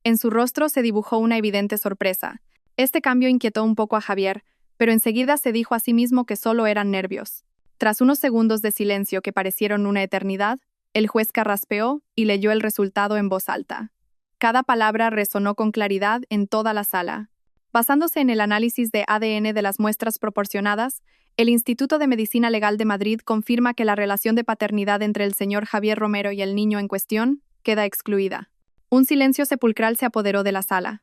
En su rostro se dibujó una evidente sorpresa. Este cambio inquietó un poco a Javier, pero enseguida se dijo a sí mismo que solo eran nervios. Tras unos segundos de silencio que parecieron una eternidad, el juez carraspeó y leyó el resultado en voz alta. Cada palabra resonó con claridad en toda la sala. Basándose en el análisis de ADN de las muestras proporcionadas, El Instituto de Medicina Legal de Madrid confirma que la relación de paternidad entre el señor Javier Romero y el niño en cuestión queda excluida. Un silencio sepulcral se apoderó de la sala.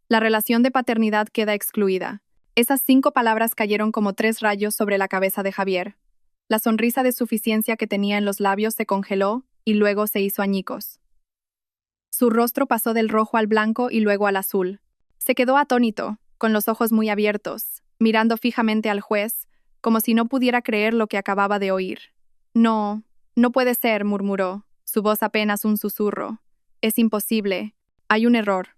La relación de paternidad queda excluida. Esas 5 palabras cayeron como 3 rayos sobre la cabeza de Javier. La sonrisa de suficiencia que tenía en los labios se congeló y luego se hizo añicos. Su rostro pasó del rojo al blanco y luego al azul. Se quedó atónito, con los ojos muy abiertos, mirando fijamente al juez, como si no pudiera creer lo que acababa de oír. No, no puede ser, murmuró, su voz apenas un susurro. Es imposible. Hay un error.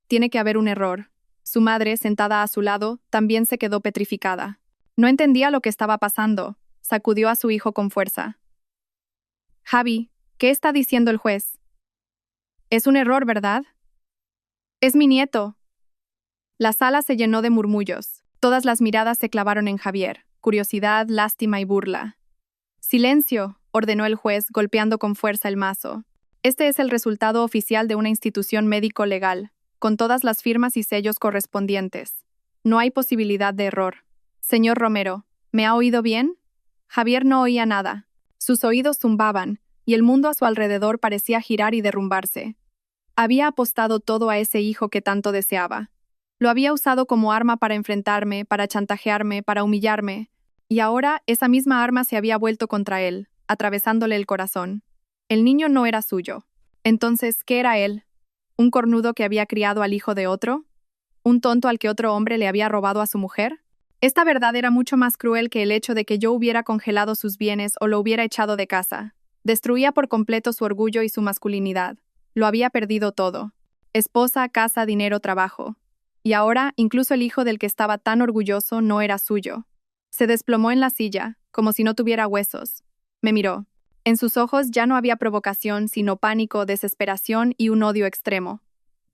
Tiene que haber un error. Su madre, sentada a su lado, también se quedó petrificada. No entendía lo que estaba pasando. Sacudió a su hijo con fuerza. Javi, ¿qué está diciendo el juez? Es un error, ¿verdad? Es mi nieto. La sala se llenó de murmullos. Todas las miradas se clavaron en Javier. Curiosidad, lástima y burla. Silencio, ordenó el juez, golpeando con fuerza el mazo. Este es el resultado oficial de una institución médico-legal, con todas las firmas y sellos correspondientes. No hay posibilidad de error. Señor Romero, ¿me ha oído bien? Javier no oía nada. Sus oídos zumbaban, y el mundo a su alrededor parecía girar y derrumbarse. Había apostado todo a ese hijo que tanto deseaba. Lo había usado como arma para enfrentarme, para chantajearme, para humillarme, y ahora esa misma arma se había vuelto contra él, atravesándole el corazón. El niño no era suyo. Entonces, ¿qué era él? ¿Un cornudo que había criado al hijo de otro? ¿Un tonto al que otro hombre le había robado a su mujer? Esta verdad era mucho más cruel que el hecho de que yo hubiera congelado sus bienes o lo hubiera echado de casa. Destruía por completo su orgullo y su masculinidad. Lo había perdido todo. Esposa, casa, dinero, trabajo. Y ahora, incluso el hijo del que estaba tan orgulloso no era suyo. Se desplomó en la silla, como si no tuviera huesos. Me miró. En sus ojos ya no había provocación, sino pánico, desesperación y un odio extremo.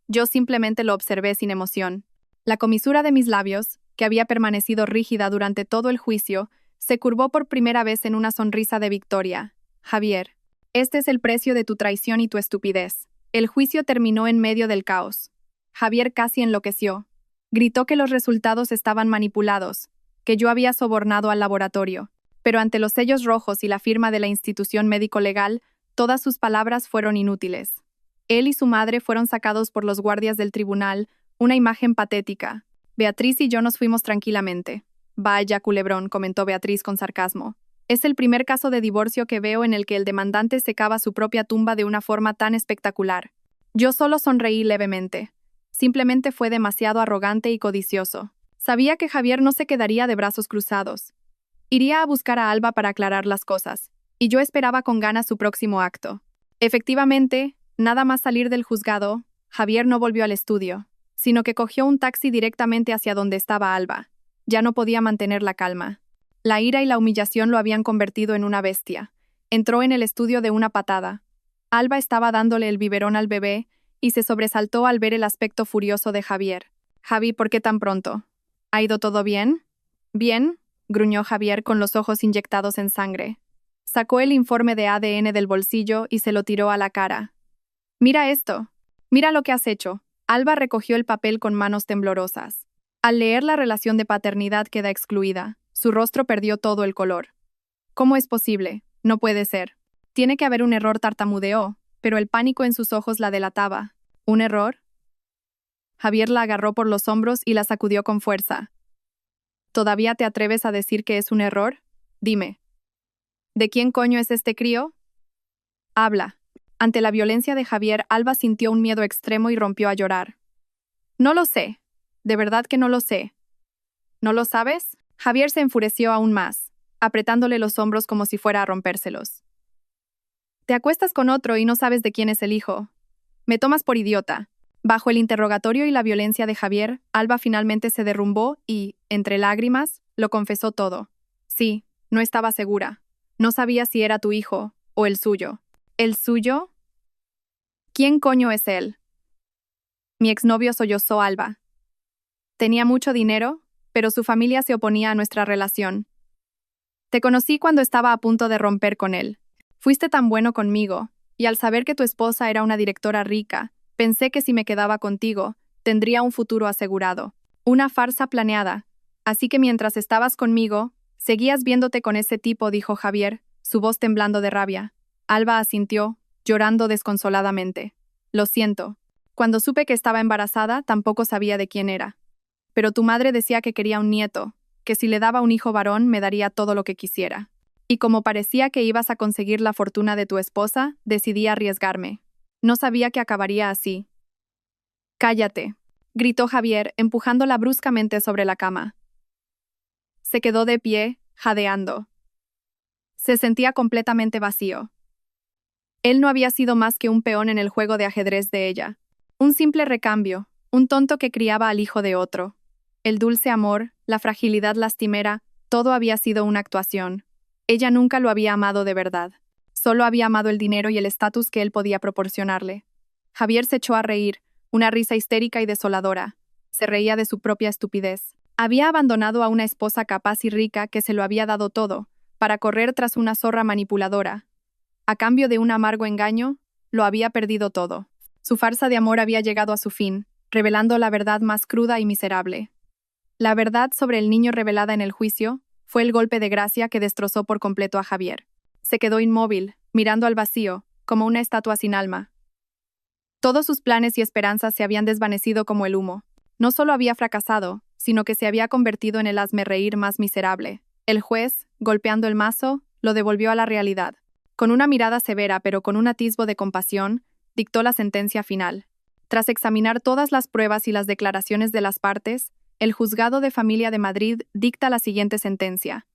Yo simplemente lo observé sin emoción. La comisura de mis labios, que había permanecido rígida durante todo el juicio, se curvó por primera vez en una sonrisa de victoria. Javier, este es el precio de tu traición y tu estupidez. El juicio terminó en medio del caos. Javier casi enloqueció. Gritó que los resultados estaban manipulados, que yo había sobornado al laboratorio. Pero ante los sellos rojos y la firma de la institución médico-legal, todas sus palabras fueron inútiles. Él y su madre fueron sacados por los guardias del tribunal, una imagen patética. Beatriz y yo nos fuimos tranquilamente. Vaya culebrón, comentó Beatriz con sarcasmo. Es el primer caso de divorcio que veo en el que el demandante se cava su propia tumba de una forma tan espectacular. Yo solo sonreí levemente. Simplemente fue demasiado arrogante y codicioso. Sabía que Javier no se quedaría de brazos cruzados. Iría a buscar a Alba para aclarar las cosas, y yo esperaba con ganas su próximo acto. Efectivamente, nada más salir del juzgado, Javier no volvió al estudio, sino que cogió un taxi directamente hacia donde estaba Alba. Ya no podía mantener la calma. La ira y la humillación lo habían convertido en una bestia. Entró en el estudio de una patada. Alba estaba dándole el biberón al bebé y se sobresaltó al ver el aspecto furioso de Javier. Javi, ¿por qué tan pronto? ¿Ha ido todo bien? Bien, gruñó Javier con los ojos inyectados en sangre. Sacó el informe de ADN del bolsillo y se lo tiró a la cara. Mira esto. Mira lo que has hecho. Alba recogió el papel con manos temblorosas. Al leer la relación de paternidad queda excluida. Su rostro perdió todo el color. ¿Cómo es posible? No puede ser. Tiene que haber un error, tartamudeó, pero el pánico en sus ojos la delataba. ¿Un error? Javier la agarró por los hombros y la sacudió con fuerza. ¿Todavía te atreves a decir que es un error? Dime. ¿De quién coño es este crío? Habla. Ante la violencia de Javier, Alba sintió un miedo extremo y rompió a llorar. No lo sé. De verdad que no lo sé. ¿No lo sabes? Javier se enfureció aún más, apretándole los hombros como si fuera a rompérselos. Te acuestas con otro y no sabes de quién es el hijo. Me tomas por idiota. Bajo el interrogatorio y la violencia de Javier, Alba finalmente se derrumbó y, entre lágrimas, lo confesó todo. Sí, no estaba segura. No sabía si era tu hijo o el suyo. ¿El suyo? ¿Quién coño es él? Mi exnovio, sollozó Alba. Tenía mucho dinero, pero su familia se oponía a nuestra relación. Te conocí cuando estaba a punto de romper con él. Fuiste tan bueno conmigo, y al saber que tu esposa era una directora rica, pensé que si me quedaba contigo, tendría un futuro asegurado. Una farsa planeada. Así que mientras estabas conmigo, Seguías viéndote con ese tipo, dijo Javier, su voz temblando de rabia. Alba asintió, llorando desconsoladamente. Lo siento. Cuando supe que estaba embarazada, tampoco sabía de quién era. Pero tu madre decía que quería un nieto, que si le daba un hijo varón me daría todo lo que quisiera. Y como parecía que ibas a conseguir la fortuna de tu esposa, decidí arriesgarme. No sabía que acabaría así. Cállate, gritó Javier, empujándola bruscamente sobre la cama. Se quedó de pie, jadeando. Se sentía completamente vacío. Él no había sido más que un peón en el juego de ajedrez de ella. Un simple recambio, un tonto que criaba al hijo de otro. El dulce amor, la fragilidad lastimera, todo había sido una actuación. Ella nunca lo había amado de verdad. Solo había amado el dinero y el estatus que él podía proporcionarle. Javier se echó a reír, una risa histérica y desoladora. Se reía de su propia estupidez. Había abandonado a una esposa capaz y rica que se lo había dado todo, para correr tras una zorra manipuladora. A cambio de un amargo engaño, lo había perdido todo. Su farsa de amor había llegado a su fin, revelando la verdad más cruda y miserable. La verdad sobre el niño revelada en el juicio fue el golpe de gracia que destrozó por completo a Javier. Se quedó inmóvil, mirando al vacío, como una estatua sin alma. Todos sus planes y esperanzas se habían desvanecido como el humo. No solo había fracasado, sino que se había convertido en el hazmerreír más miserable. El juez, golpeando el mazo, lo devolvió a la realidad. Con una mirada severa pero con un atisbo de compasión, dictó la sentencia final. Tras examinar todas las pruebas y las declaraciones de las partes, el Juzgado de Familia de Madrid dicta la siguiente sentencia.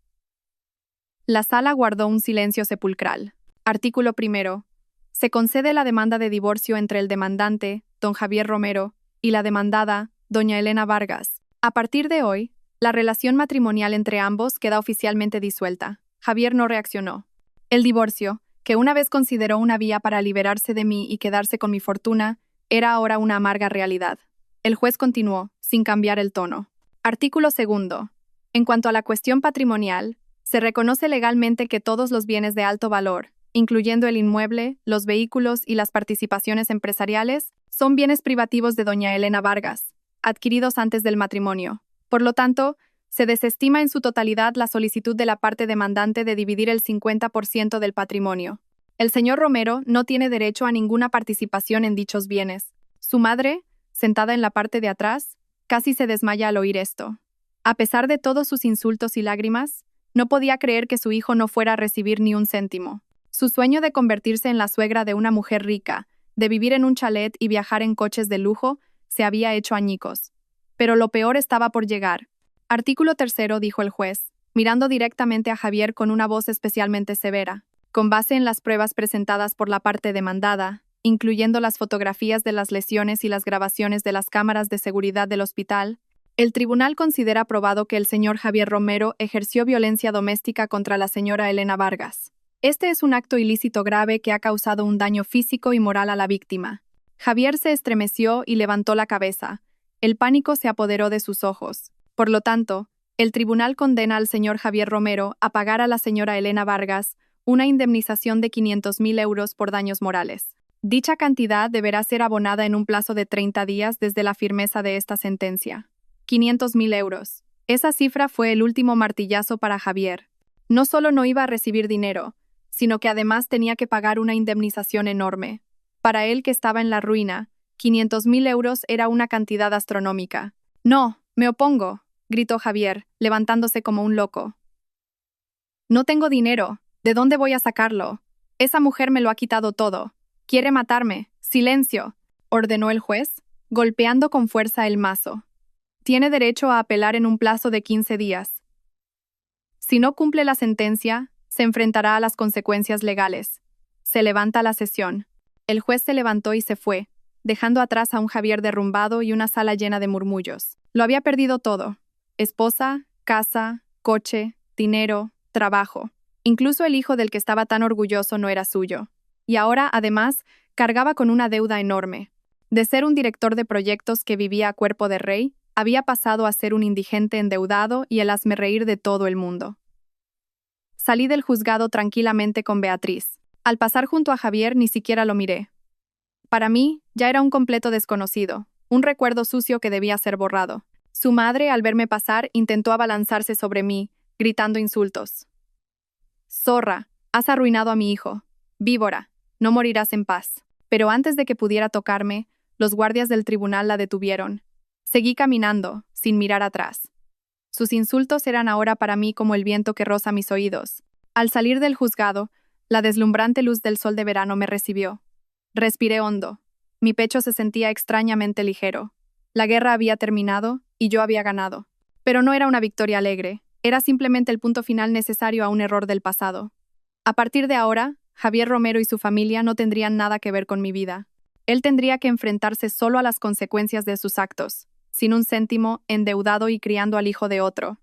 La sala guardó un silencio sepulcral. Artículo 1. Se concede la demanda de divorcio entre el demandante, don Javier Romero, y la demandada, doña Elena Vargas. A partir de hoy, la relación matrimonial entre ambos queda oficialmente disuelta. Javier no reaccionó. El divorcio, que una vez consideró una vía para liberarse de mí y quedarse con mi fortuna, era ahora una amarga realidad. El juez continuó, sin cambiar el tono. Artículo 2. En cuanto a la cuestión patrimonial, se reconoce legalmente que todos los bienes de alto valor, incluyendo el inmueble, los vehículos y las participaciones empresariales, son bienes privativos de doña Elena Vargas, adquiridos antes del matrimonio. Por lo tanto, se desestima en su totalidad la solicitud de la parte demandante de dividir el 50% del patrimonio. El señor Romero no tiene derecho a ninguna participación en dichos bienes. Su madre, sentada en la parte de atrás, casi se desmaya al oír esto. A pesar de todos sus insultos y lágrimas, no podía creer que su hijo no fuera a recibir ni un céntimo. Su sueño de convertirse en la suegra de una mujer rica, de vivir en un chalet y viajar en coches de lujo, se había hecho añicos. Pero lo peor estaba por llegar. Artículo 3, dijo el juez, mirando directamente a Javier con una voz especialmente severa. Con base en las pruebas presentadas por la parte demandada, incluyendo las fotografías de las lesiones y las grabaciones de las cámaras de seguridad del hospital, el tribunal considera probado que el señor Javier Romero ejerció violencia doméstica contra la señora Elena Vargas. Este es un acto ilícito grave que ha causado un daño físico y moral a la víctima. Javier se estremeció y levantó la cabeza. El pánico se apoderó de sus ojos. Por lo tanto, el tribunal condena al señor Javier Romero a pagar a la señora Elena Vargas una indemnización de 500.000 euros por daños morales. Dicha cantidad deberá ser abonada en un plazo de 30 días desde la firmeza de esta sentencia. 500.000 euros. Esa cifra fue el último martillazo para Javier. No solo no iba a recibir dinero, sino que además tenía que pagar una indemnización enorme. Para él, que estaba en la ruina, 500.000 euros era una cantidad astronómica. No, me opongo, gritó Javier, levantándose como un loco. No tengo dinero. ¿De dónde voy a sacarlo? Esa mujer me lo ha quitado todo. Quiere matarme. ¡Silencio!, ordenó el juez, golpeando con fuerza el mazo. Tiene derecho a apelar en un plazo de 15 días. Si no cumple la sentencia, se enfrentará a las consecuencias legales. Se levanta la sesión. El juez se levantó y se fue, dejando atrás a un Javier derrumbado y una sala llena de murmullos. Lo había perdido todo. Esposa, casa, coche, dinero, trabajo. Incluso el hijo del que estaba tan orgulloso no era suyo. Y ahora, además, cargaba con una deuda enorme. De ser un director de proyectos que vivía a cuerpo de rey, había pasado a ser un indigente endeudado y el hazmerreír de todo el mundo. Salí del juzgado tranquilamente con Beatriz. Al pasar junto a Javier ni siquiera lo miré. Para mí, ya era un completo desconocido, un recuerdo sucio que debía ser borrado. Su madre, al verme pasar, intentó abalanzarse sobre mí, gritando insultos. Zorra, has arruinado a mi hijo. Víbora, no morirás en paz. Pero antes de que pudiera tocarme, los guardias del tribunal la detuvieron. Seguí caminando, sin mirar atrás. Sus insultos eran ahora para mí como el viento que roza mis oídos. Al salir del juzgado, la deslumbrante luz del sol de verano me recibió. Respiré hondo. Mi pecho se sentía extrañamente ligero. La guerra había terminado y yo había ganado. Pero no era una victoria alegre, era simplemente el punto final necesario a un error del pasado. A partir de ahora, Javier Romero y su familia no tendrían nada que ver con mi vida. Él tendría que enfrentarse solo a las consecuencias de sus actos, sin un céntimo, endeudado y criando al hijo de otro.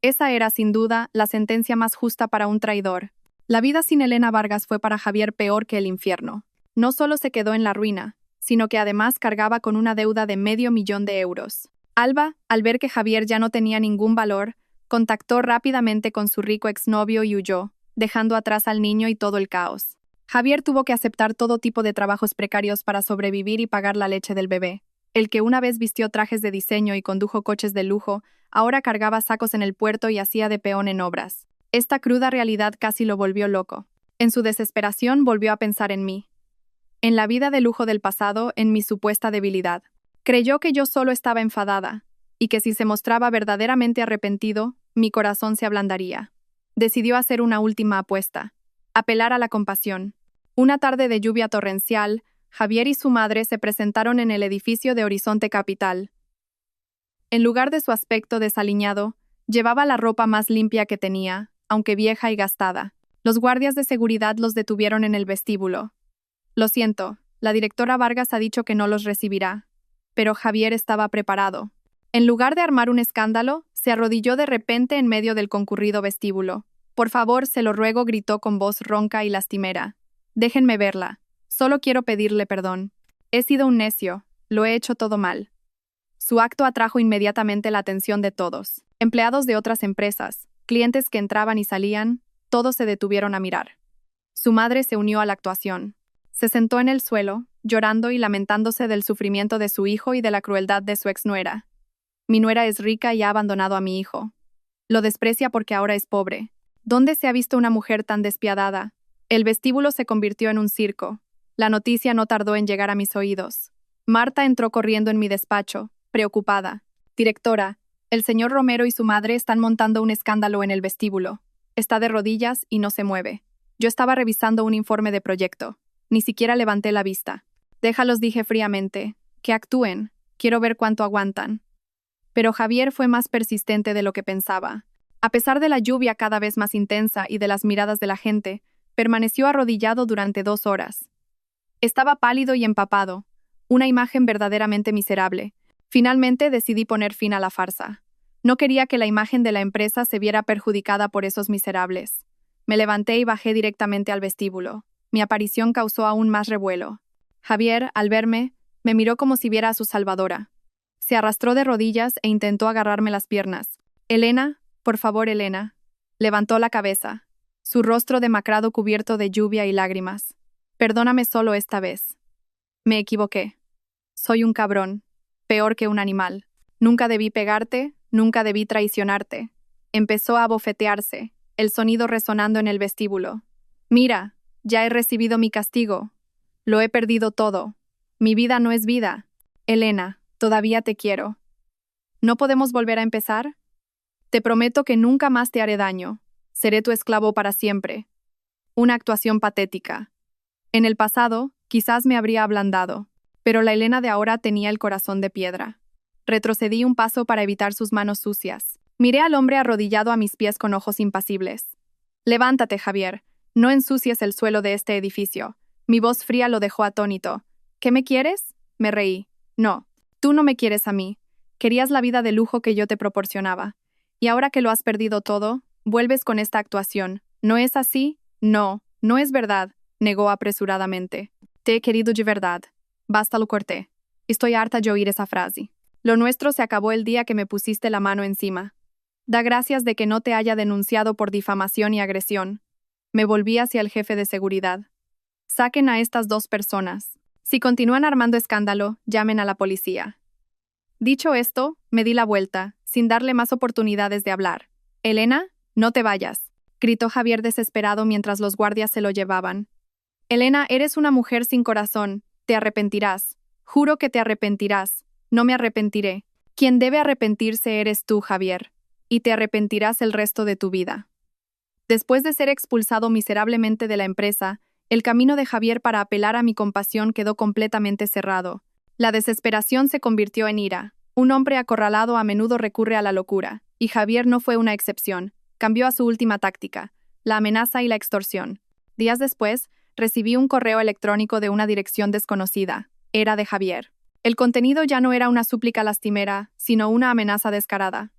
Esa era, sin duda, la sentencia más justa para un traidor. La vida sin Elena Vargas fue para Javier peor que el infierno. No solo se quedó en la ruina, sino que además cargaba con una deuda de $500,000. Alba, al ver que Javier ya no tenía ningún valor, contactó rápidamente con su rico exnovio y huyó, dejando atrás al niño y todo el caos. Javier tuvo que aceptar todo tipo de trabajos precarios para sobrevivir y pagar la leche del bebé. El que una vez vistió trajes de diseño y condujo coches de lujo, ahora cargaba sacos en el puerto y hacía de peón en obras. Esta cruda realidad casi lo volvió loco. En su desesperación volvió a pensar en mí. En la vida de lujo del pasado, en mi supuesta debilidad. Creyó que yo solo estaba enfadada, y que si se mostraba verdaderamente arrepentido, mi corazón se ablandaría. Decidió hacer una última apuesta. Apelar a la compasión. Una tarde de lluvia torrencial, Javier y su madre se presentaron en el edificio de Horizonte Capital. En lugar de su aspecto desaliñado, llevaba la ropa más limpia que tenía, aunque vieja y gastada. Los guardias de seguridad los detuvieron en el vestíbulo. Lo siento, la directora Vargas ha dicho que no los recibirá. Pero Javier estaba preparado. En lugar de armar un escándalo, se arrodilló de repente en medio del concurrido vestíbulo. Por favor, se lo ruego, gritó con voz ronca y lastimera. Déjenme verla. Solo quiero pedirle perdón. He sido un necio, lo he hecho todo mal. Su acto atrajo inmediatamente la atención de todos. Empleados de otras empresas, clientes que entraban y salían, todos se detuvieron a mirar. Su madre se unió a la actuación. Se sentó en el suelo, llorando y lamentándose del sufrimiento de su hijo y de la crueldad de su exnuera. Mi nuera es rica y ha abandonado a mi hijo. Lo desprecia porque ahora es pobre. ¿Dónde se ha visto una mujer tan despiadada? El vestíbulo se convirtió en un circo. La noticia no tardó en llegar a mis oídos. Marta entró corriendo en mi despacho, preocupada. Directora, el señor Romero y su madre están montando un escándalo en el vestíbulo. Está de rodillas y no se mueve. Yo estaba revisando un informe de proyecto. Ni siquiera levanté la vista. Déjalos, dije fríamente. Que actúen. Quiero ver cuánto aguantan. Pero Javier fue más persistente de lo que pensaba. A pesar de la lluvia cada vez más intensa y de las miradas de la gente, permaneció arrodillado durante 2 horas. Estaba pálido y empapado, una imagen verdaderamente miserable. Finalmente decidí poner fin a la farsa. No quería que la imagen de la empresa se viera perjudicada por esos miserables. Me levanté y bajé directamente al vestíbulo. Mi aparición causó aún más revuelo. Javier, al verme, me miró como si viera a su salvadora. Se arrastró de rodillas e intentó agarrarme las piernas. Elena, por favor, Elena. Levantó la cabeza, su rostro demacrado cubierto de lluvia y lágrimas. Perdóname solo esta vez. Me equivoqué. Soy un cabrón, peor que un animal. Nunca debí pegarte, nunca debí traicionarte. Empezó a bofetearse, el sonido resonando en el vestíbulo. Mira, ya he recibido mi castigo. Lo he perdido todo. Mi vida no es vida. Elena, todavía te quiero. ¿No podemos volver a empezar? Te prometo que nunca más te haré daño. Seré tu esclavo para siempre. Una actuación patética. En el pasado, quizás me habría ablandado, pero la Elena de ahora tenía el corazón de piedra. Retrocedí un paso para evitar sus manos sucias. Miré al hombre arrodillado a mis pies con ojos impasibles. Levántate, Javier. No ensucies el suelo de este edificio. Mi voz fría lo dejó atónito. ¿Qué me quieres? Me reí. No, tú no me quieres a mí. Querías la vida de lujo que yo te proporcionaba. Y ahora que lo has perdido todo, vuelves con esta actuación. ¿No es así? No, no es verdad, negó apresuradamente. Te he querido de verdad. Basta, lo corté. Estoy harta de oír esa frase. Lo nuestro se acabó el día que me pusiste la mano encima. Da gracias de que no te haya denunciado por difamación y agresión. Me volví hacia el jefe de seguridad. Saquen a estas 2 personas. Si continúan armando escándalo, llamen a la policía. Dicho esto, me di la vuelta, sin darle más oportunidades de hablar. Elena, No te vayas, gritó Javier desesperado mientras los guardias se lo llevaban. Elena, eres una mujer sin corazón. Te arrepentirás. Juro que te arrepentirás. No me arrepentiré. Quien debe arrepentirse eres tú, Javier. Y te arrepentirás el resto de tu vida. Después de ser expulsado miserablemente de la empresa, el camino de Javier para apelar a mi compasión quedó completamente cerrado. La desesperación se convirtió en ira. Un hombre acorralado a menudo recurre a la locura, y Javier no fue una excepción. Cambió a su última táctica, la amenaza y la extorsión. Días después, recibí un correo electrónico de una dirección desconocida. Era de Javier. El contenido ya no era una súplica lastimera, sino una amenaza descarada.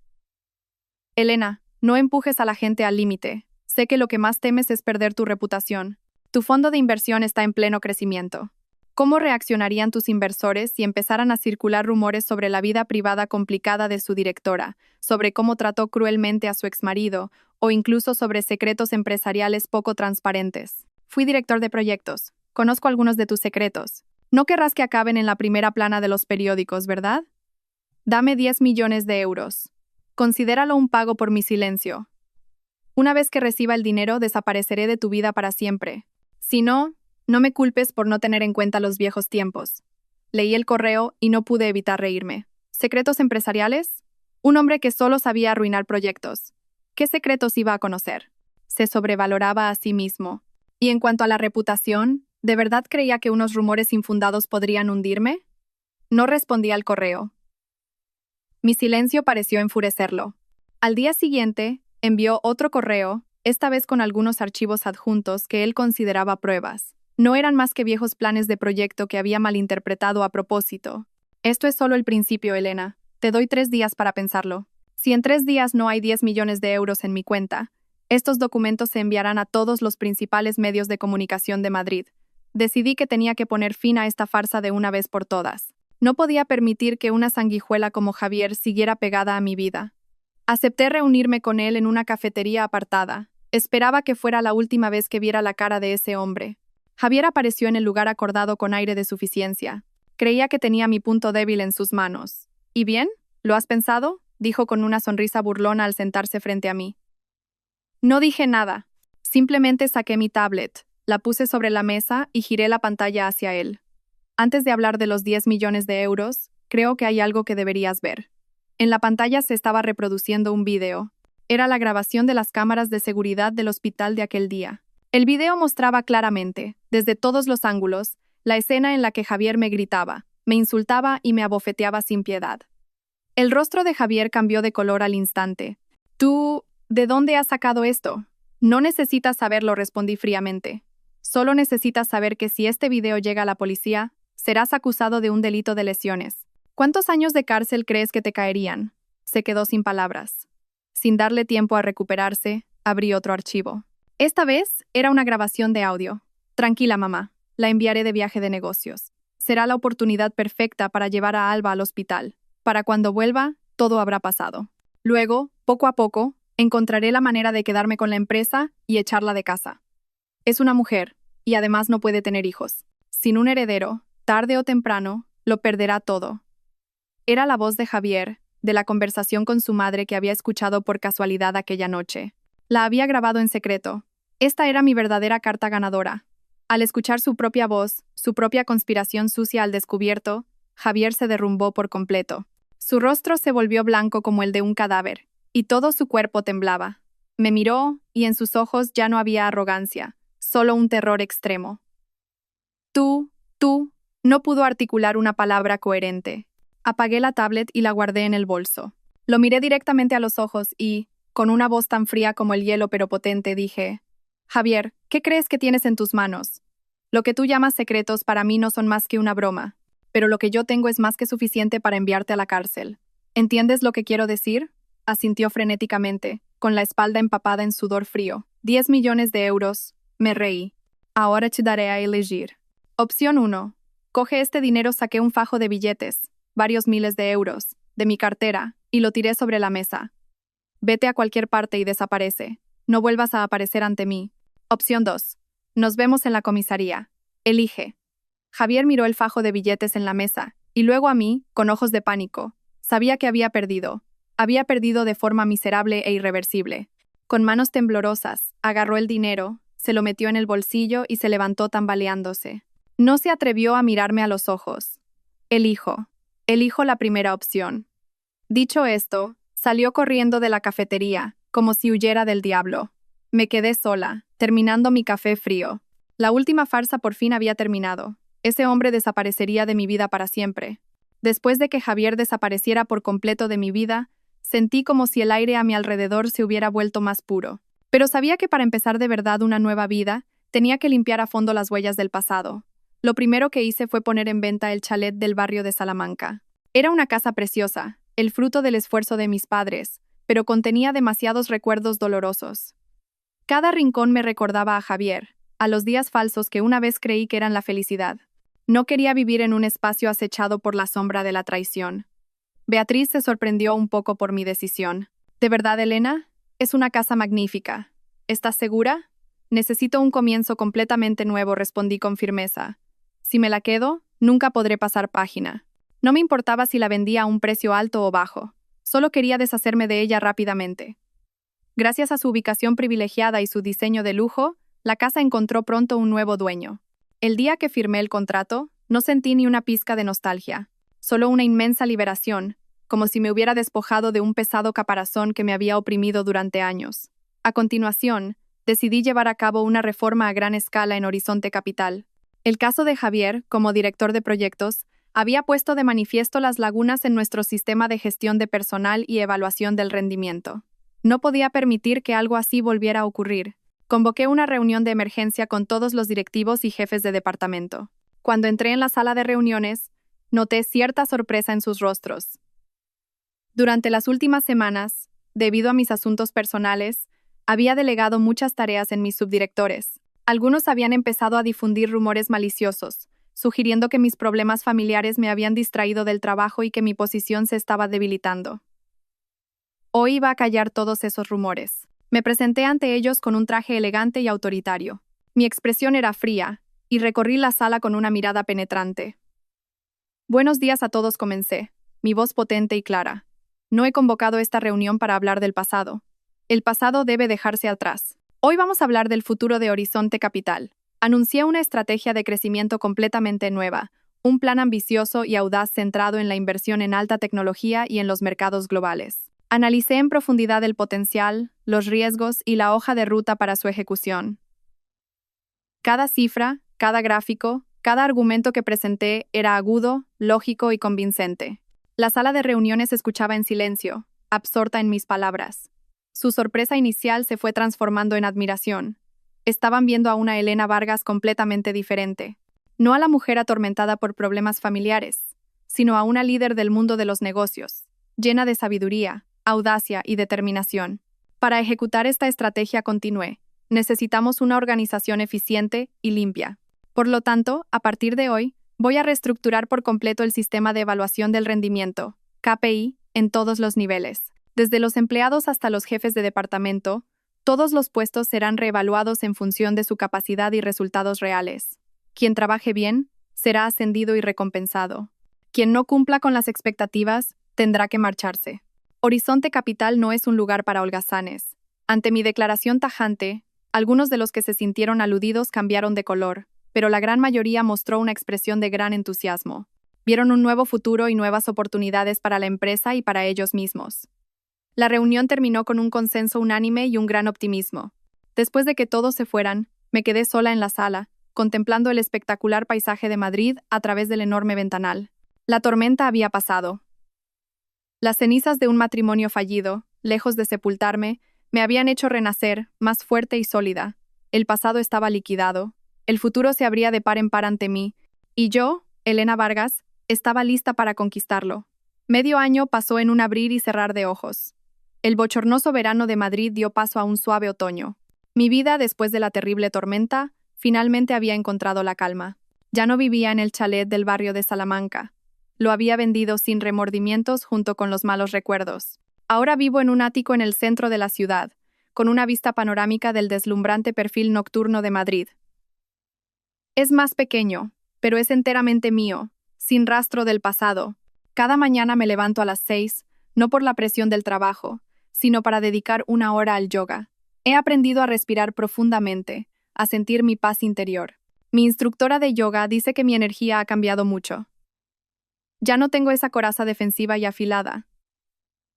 Elena, no empujes a la gente al límite. Sé que lo que más temes es perder tu reputación. Tu fondo de inversión está en pleno crecimiento. ¿Cómo reaccionarían tus inversores si empezaran a circular rumores sobre la vida privada complicada de su directora, sobre cómo trató cruelmente a su exmarido, o incluso sobre secretos empresariales poco transparentes? Fui director de proyectos. Conozco algunos de tus secretos. No querrás que acaben en la primera plana de los periódicos, ¿verdad? Dame 10 millones de euros. Considéralo un pago por mi silencio. Una vez que reciba el dinero, desapareceré de tu vida para siempre. Si no, no me culpes por no tener en cuenta los viejos tiempos. Leí el correo y no pude evitar reírme. ¿Secretos empresariales? Un hombre que solo sabía arruinar proyectos. ¿Qué secretos iba a conocer? Se sobrevaloraba a sí mismo. Y en cuanto a la reputación, ¿de verdad creía que unos rumores infundados podrían hundirme? No respondí al correo. Mi silencio pareció enfurecerlo. Al día siguiente, envió otro correo, esta vez con algunos archivos adjuntos que él consideraba pruebas. No eran más que viejos planes de proyecto que había malinterpretado a propósito. Esto es solo el principio, Elena. Te doy 3 días para pensarlo. Si en 3 días no hay 10 millones de euros en mi cuenta, estos documentos se enviarán a todos los principales medios de comunicación de Madrid. Decidí que tenía que poner fin a esta farsa de una vez por todas. No podía permitir que una sanguijuela como Javier siguiera pegada a mi vida. Acepté reunirme con él en una cafetería apartada. Esperaba que fuera la última vez que viera la cara de ese hombre. Javier apareció en el lugar acordado con aire de suficiencia. Creía que tenía mi punto débil en sus manos. ¿Y bien? ¿Lo has pensado?, dijo con una sonrisa burlona al sentarse frente a mí. No dije nada. Simplemente saqué mi tablet, la puse sobre la mesa y giré la pantalla hacia él. Antes de hablar de los 10 millones de euros, creo que hay algo que deberías ver. En la pantalla se estaba reproduciendo un video. Era la grabación de las cámaras de seguridad del hospital de aquel día. El video mostraba claramente, desde todos los ángulos, la escena en la que Javier me gritaba, me insultaba y me abofeteaba sin piedad. El rostro de Javier cambió de color al instante. «¿Tú, de dónde has sacado esto?» «No necesitas saberlo», respondí fríamente. «Solo necesitas saber que si este video llega a la policía, serás acusado de un delito de lesiones. ¿Cuántos años de cárcel crees que te caerían?» Se quedó sin palabras. Sin darle tiempo a recuperarse, abrí otro archivo. Esta vez era una grabación de audio. «Tranquila, mamá. La enviaré de viaje de negocios. Será la oportunidad perfecta para llevar a Alba al hospital. Para cuando vuelva, todo habrá pasado. Luego, poco a poco, encontraré la manera de quedarme con la empresa y echarla de casa. Es una mujer, y además no puede tener hijos. Sin un heredero, tarde o temprano, lo perderá todo». Era la voz de Javier, de la conversación con su madre que había escuchado por casualidad aquella noche. La había grabado en secreto. Esta era mi verdadera carta ganadora. Al escuchar su propia voz, su propia conspiración sucia al descubierto, Javier se derrumbó por completo. Su rostro se volvió blanco como el de un cadáver, y todo su cuerpo temblaba. Me miró, y en sus ojos ya no había arrogancia, solo un terror extremo. Tú, no pudo articular una palabra coherente. Apagué la tablet y la guardé en el bolso. Lo miré directamente a los ojos y, con una voz tan fría como el hielo pero potente, dije: «Javier, ¿qué crees que tienes en tus manos? Lo que tú llamas secretos para mí no son más que una broma, pero lo que yo tengo es más que suficiente para enviarte a la cárcel. ¿Entiendes lo que quiero decir?», asintió frenéticamente, con la espalda empapada en sudor frío. 10 millones de euros, me reí. Ahora te daré a elegir. Opción 1. Coge este dinero. Saqué un fajo de billetes, varios miles de euros, de mi cartera, y lo tiré sobre la mesa. Vete a cualquier parte y desaparece. No vuelvas a aparecer ante mí. Opción 2. Nos vemos en la comisaría. Elige. Javier miró el fajo de billetes en la mesa, y luego a mí, con ojos de pánico. Sabía que había perdido. Había perdido de forma miserable e irreversible. Con manos temblorosas, agarró el dinero, se lo metió en el bolsillo y se levantó tambaleándose. No se atrevió a mirarme a los ojos. Elijo la primera opción. Dicho esto, salió corriendo de la cafetería, como si huyera del diablo. Me quedé sola, terminando mi café frío. La última farsa por fin había terminado. Ese hombre desaparecería de mi vida para siempre. Después de que Javier desapareciera por completo de mi vida, sentí como si el aire a mi alrededor se hubiera vuelto más puro. Pero sabía que para empezar de verdad una nueva vida, tenía que limpiar a fondo las huellas del pasado. Lo primero que hice fue poner en venta el chalet del barrio de Salamanca. Era una casa preciosa, el fruto del esfuerzo de mis padres, pero contenía demasiados recuerdos dolorosos. Cada rincón me recordaba a Javier, a los días falsos que una vez creí que eran la felicidad. No quería vivir en un espacio acechado por la sombra de la traición. Beatriz se sorprendió un poco por mi decisión. ¿De verdad, Elena? Es una casa magnífica. ¿Estás segura? Necesito un comienzo completamente nuevo, respondí con firmeza. Si me la quedo, nunca podré pasar página. No me importaba si la vendía a un precio alto o bajo. Solo quería deshacerme de ella rápidamente. Gracias a su ubicación privilegiada y su diseño de lujo, la casa encontró pronto un nuevo dueño. El día que firmé el contrato, no sentí ni una pizca de nostalgia, solo una inmensa liberación, como si me hubiera despojado de un pesado caparazón que me había oprimido durante años. A continuación, decidí llevar a cabo una reforma a gran escala en Horizonte Capital. El caso de Javier, como director de proyectos, había puesto de manifiesto las lagunas en nuestro sistema de gestión de personal y evaluación del rendimiento. No podía permitir que algo así volviera a ocurrir. Convoqué una reunión de emergencia con todos los directivos y jefes de departamento. Cuando entré en la sala de reuniones, noté cierta sorpresa en sus rostros. Durante las últimas semanas, debido a mis asuntos personales, había delegado muchas tareas en mis subdirectores. Algunos habían empezado a difundir rumores maliciosos, sugiriendo que mis problemas familiares me habían distraído del trabajo y que mi posición se estaba debilitando. Hoy iba a callar todos esos rumores. Me presenté ante ellos con un traje elegante y autoritario. Mi expresión era fría, y recorrí la sala con una mirada penetrante. Buenos días a todos, comencé, mi voz potente y clara. No he convocado esta reunión para hablar del pasado. El pasado debe dejarse atrás. Hoy vamos a hablar del futuro de Horizonte Capital. Anuncié una estrategia de crecimiento completamente nueva, un plan ambicioso y audaz centrado en la inversión en alta tecnología y en los mercados globales. Analicé en profundidad el potencial, los riesgos y la hoja de ruta para su ejecución. Cada cifra, cada gráfico, cada argumento que presenté era agudo, lógico y convincente. La sala de reuniones escuchaba en silencio, absorta en mis palabras. Su sorpresa inicial se fue transformando en admiración. Estaban viendo a una Elena Vargas completamente diferente. No a la mujer atormentada por problemas familiares, sino a una líder del mundo de los negocios, llena de sabiduría, audacia y determinación. Para ejecutar esta estrategia continué, necesitamos una organización eficiente y limpia. Por lo tanto, a partir de hoy, voy a reestructurar por completo el sistema de evaluación del rendimiento, KPI, en todos los niveles. Desde los empleados hasta los jefes de departamento, todos los puestos serán reevaluados en función de su capacidad y resultados reales. Quien trabaje bien, será ascendido y recompensado. Quien no cumpla con las expectativas, tendrá que marcharse. Horizonte Capital no es un lugar para holgazanes. Ante mi declaración tajante, algunos de los que se sintieron aludidos cambiaron de color, pero la gran mayoría mostró una expresión de gran entusiasmo. Vieron un nuevo futuro y nuevas oportunidades para la empresa y para ellos mismos. La reunión terminó con un consenso unánime y un gran optimismo. Después de que todos se fueran, me quedé sola en la sala, contemplando el espectacular paisaje de Madrid a través del enorme ventanal. La tormenta había pasado. Las cenizas de un matrimonio fallido, lejos de sepultarme, me habían hecho renacer, más fuerte y sólida. El pasado estaba liquidado. El futuro se abría de par en par ante mí, y yo, Elena Vargas, estaba lista para conquistarlo. Medio año pasó en un abrir y cerrar de ojos. El bochornoso verano de Madrid dio paso a un suave otoño. Mi vida, después de la terrible tormenta, finalmente había encontrado la calma. Ya no vivía en el chalet del barrio de Salamanca. Lo había vendido sin remordimientos junto con los malos recuerdos. Ahora vivo en un ático en el centro de la ciudad, con una vista panorámica del deslumbrante perfil nocturno de Madrid. Es más pequeño, pero es enteramente mío, sin rastro del pasado. Cada mañana me levanto a las 6, no por la presión del trabajo, sino para dedicar una hora al yoga. He aprendido a respirar profundamente, a sentir mi paz interior. Mi instructora de yoga dice que mi energía ha cambiado mucho. Ya no tengo esa coraza defensiva y afilada.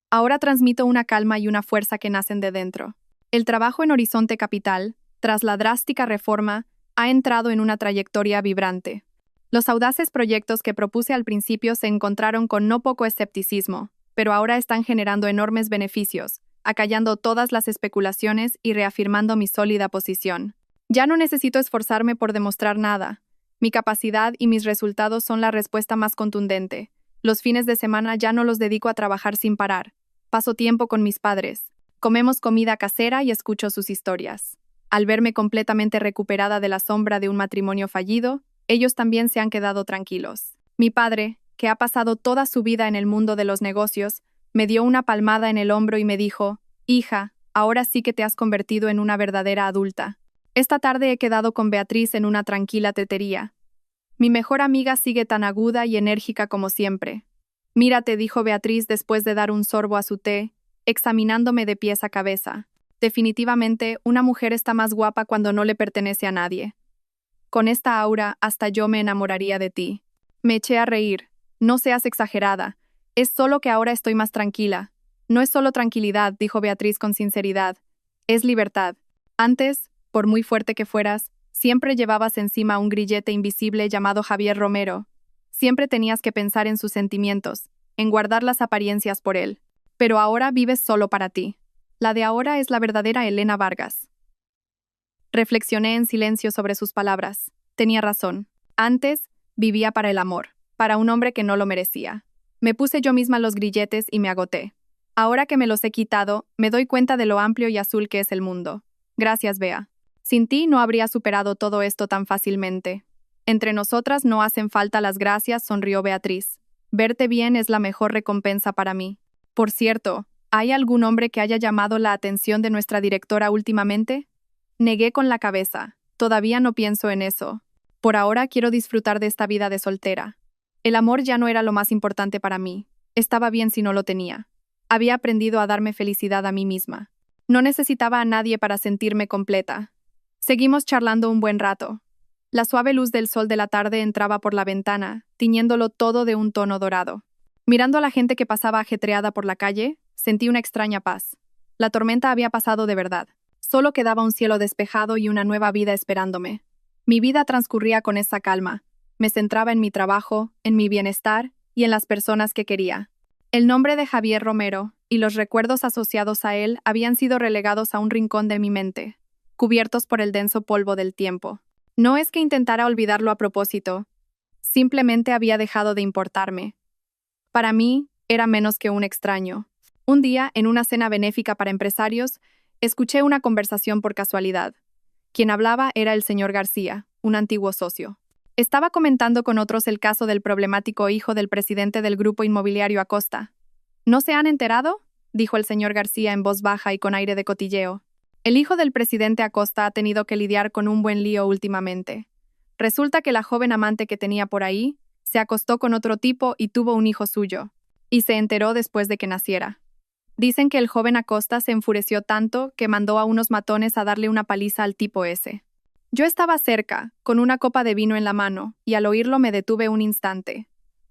Ahora transmito una calma y una fuerza que nacen de dentro. El trabajo en Horizonte Capital, tras la drástica reforma, ha entrado en una trayectoria vibrante. Los audaces proyectos que propuse al principio se encontraron con no poco escepticismo, pero ahora están generando enormes beneficios, acallando todas las especulaciones y reafirmando mi sólida posición. Ya no necesito esforzarme por demostrar nada. Mi capacidad y mis resultados son la respuesta más contundente. Los fines de semana ya no los dedico a trabajar sin parar. Paso tiempo con mis padres. Comemos comida casera y escucho sus historias. Al verme completamente recuperada de la sombra de un matrimonio fallido, ellos también se han quedado tranquilos. Mi padre, que ha pasado toda su vida en el mundo de los negocios, me dio una palmada en el hombro y me dijo: «Hija, ahora sí que te has convertido en una verdadera adulta». Esta tarde he quedado con Beatriz en una tranquila tetería. Mi mejor amiga sigue tan aguda y enérgica como siempre. «Mírate», dijo Beatriz después de dar un sorbo a su té, examinándome de pies a cabeza. Definitivamente, una mujer está más guapa cuando no le pertenece a nadie. Con esta aura, hasta yo me enamoraría de ti. Me eché a reír. No seas exagerada. Es solo que ahora estoy más tranquila. No es solo tranquilidad, dijo Beatriz con sinceridad. Es libertad. Antes, por muy fuerte que fueras, siempre llevabas encima un grillete invisible llamado Javier Romero. Siempre tenías que pensar en sus sentimientos, en guardar las apariencias por él. Pero ahora vives solo para ti. La de ahora es la verdadera Elena Vargas. Reflexioné en silencio sobre sus palabras. Tenía razón. Antes, vivía para el amor, para un hombre que no lo merecía. Me puse yo misma los grilletes y me agoté. Ahora que me los he quitado, me doy cuenta de lo amplio y azul que es el mundo. Gracias, Bea. Sin ti no habría superado todo esto tan fácilmente. Entre nosotras no hacen falta las gracias, sonrió Beatriz. Verte bien es la mejor recompensa para mí. Por cierto, ¿hay algún hombre que haya llamado la atención de nuestra directora últimamente? Negué con la cabeza. Todavía no pienso en eso. Por ahora quiero disfrutar de esta vida de soltera. El amor ya no era lo más importante para mí. Estaba bien si no lo tenía. Había aprendido a darme felicidad a mí misma. No necesitaba a nadie para sentirme completa. Seguimos charlando un buen rato. La suave luz del sol de la tarde entraba por la ventana, tiñéndolo todo de un tono dorado. Mirando a la gente que pasaba ajetreada por la calle, sentí una extraña paz. La tormenta había pasado de verdad. Solo quedaba un cielo despejado y una nueva vida esperándome. Mi vida transcurría con esa calma. Me centraba en mi trabajo, en mi bienestar y en las personas que quería. El nombre de Javier Romero y los recuerdos asociados a él habían sido relegados a un rincón de mi mente, cubiertos por el denso polvo del tiempo. No es que intentara olvidarlo a propósito, simplemente había dejado de importarme. Para mí, era menos que un extraño. Un día, en una cena benéfica para empresarios, escuché una conversación por casualidad. Quien hablaba era el señor García, un antiguo socio. Estaba comentando con otros el caso del problemático hijo del presidente del grupo inmobiliario Acosta. ¿No se han enterado?, dijo el señor García en voz baja y con aire de cotilleo. El hijo del presidente Acosta ha tenido que lidiar con un buen lío últimamente. Resulta que la joven amante que tenía por ahí se acostó con otro tipo y tuvo un hijo suyo, y se enteró después de que naciera. Dicen que el joven Acosta se enfureció tanto que mandó a unos matones a darle una paliza al tipo ese. Yo estaba cerca, con una copa de vino en la mano, y al oírlo me detuve un instante.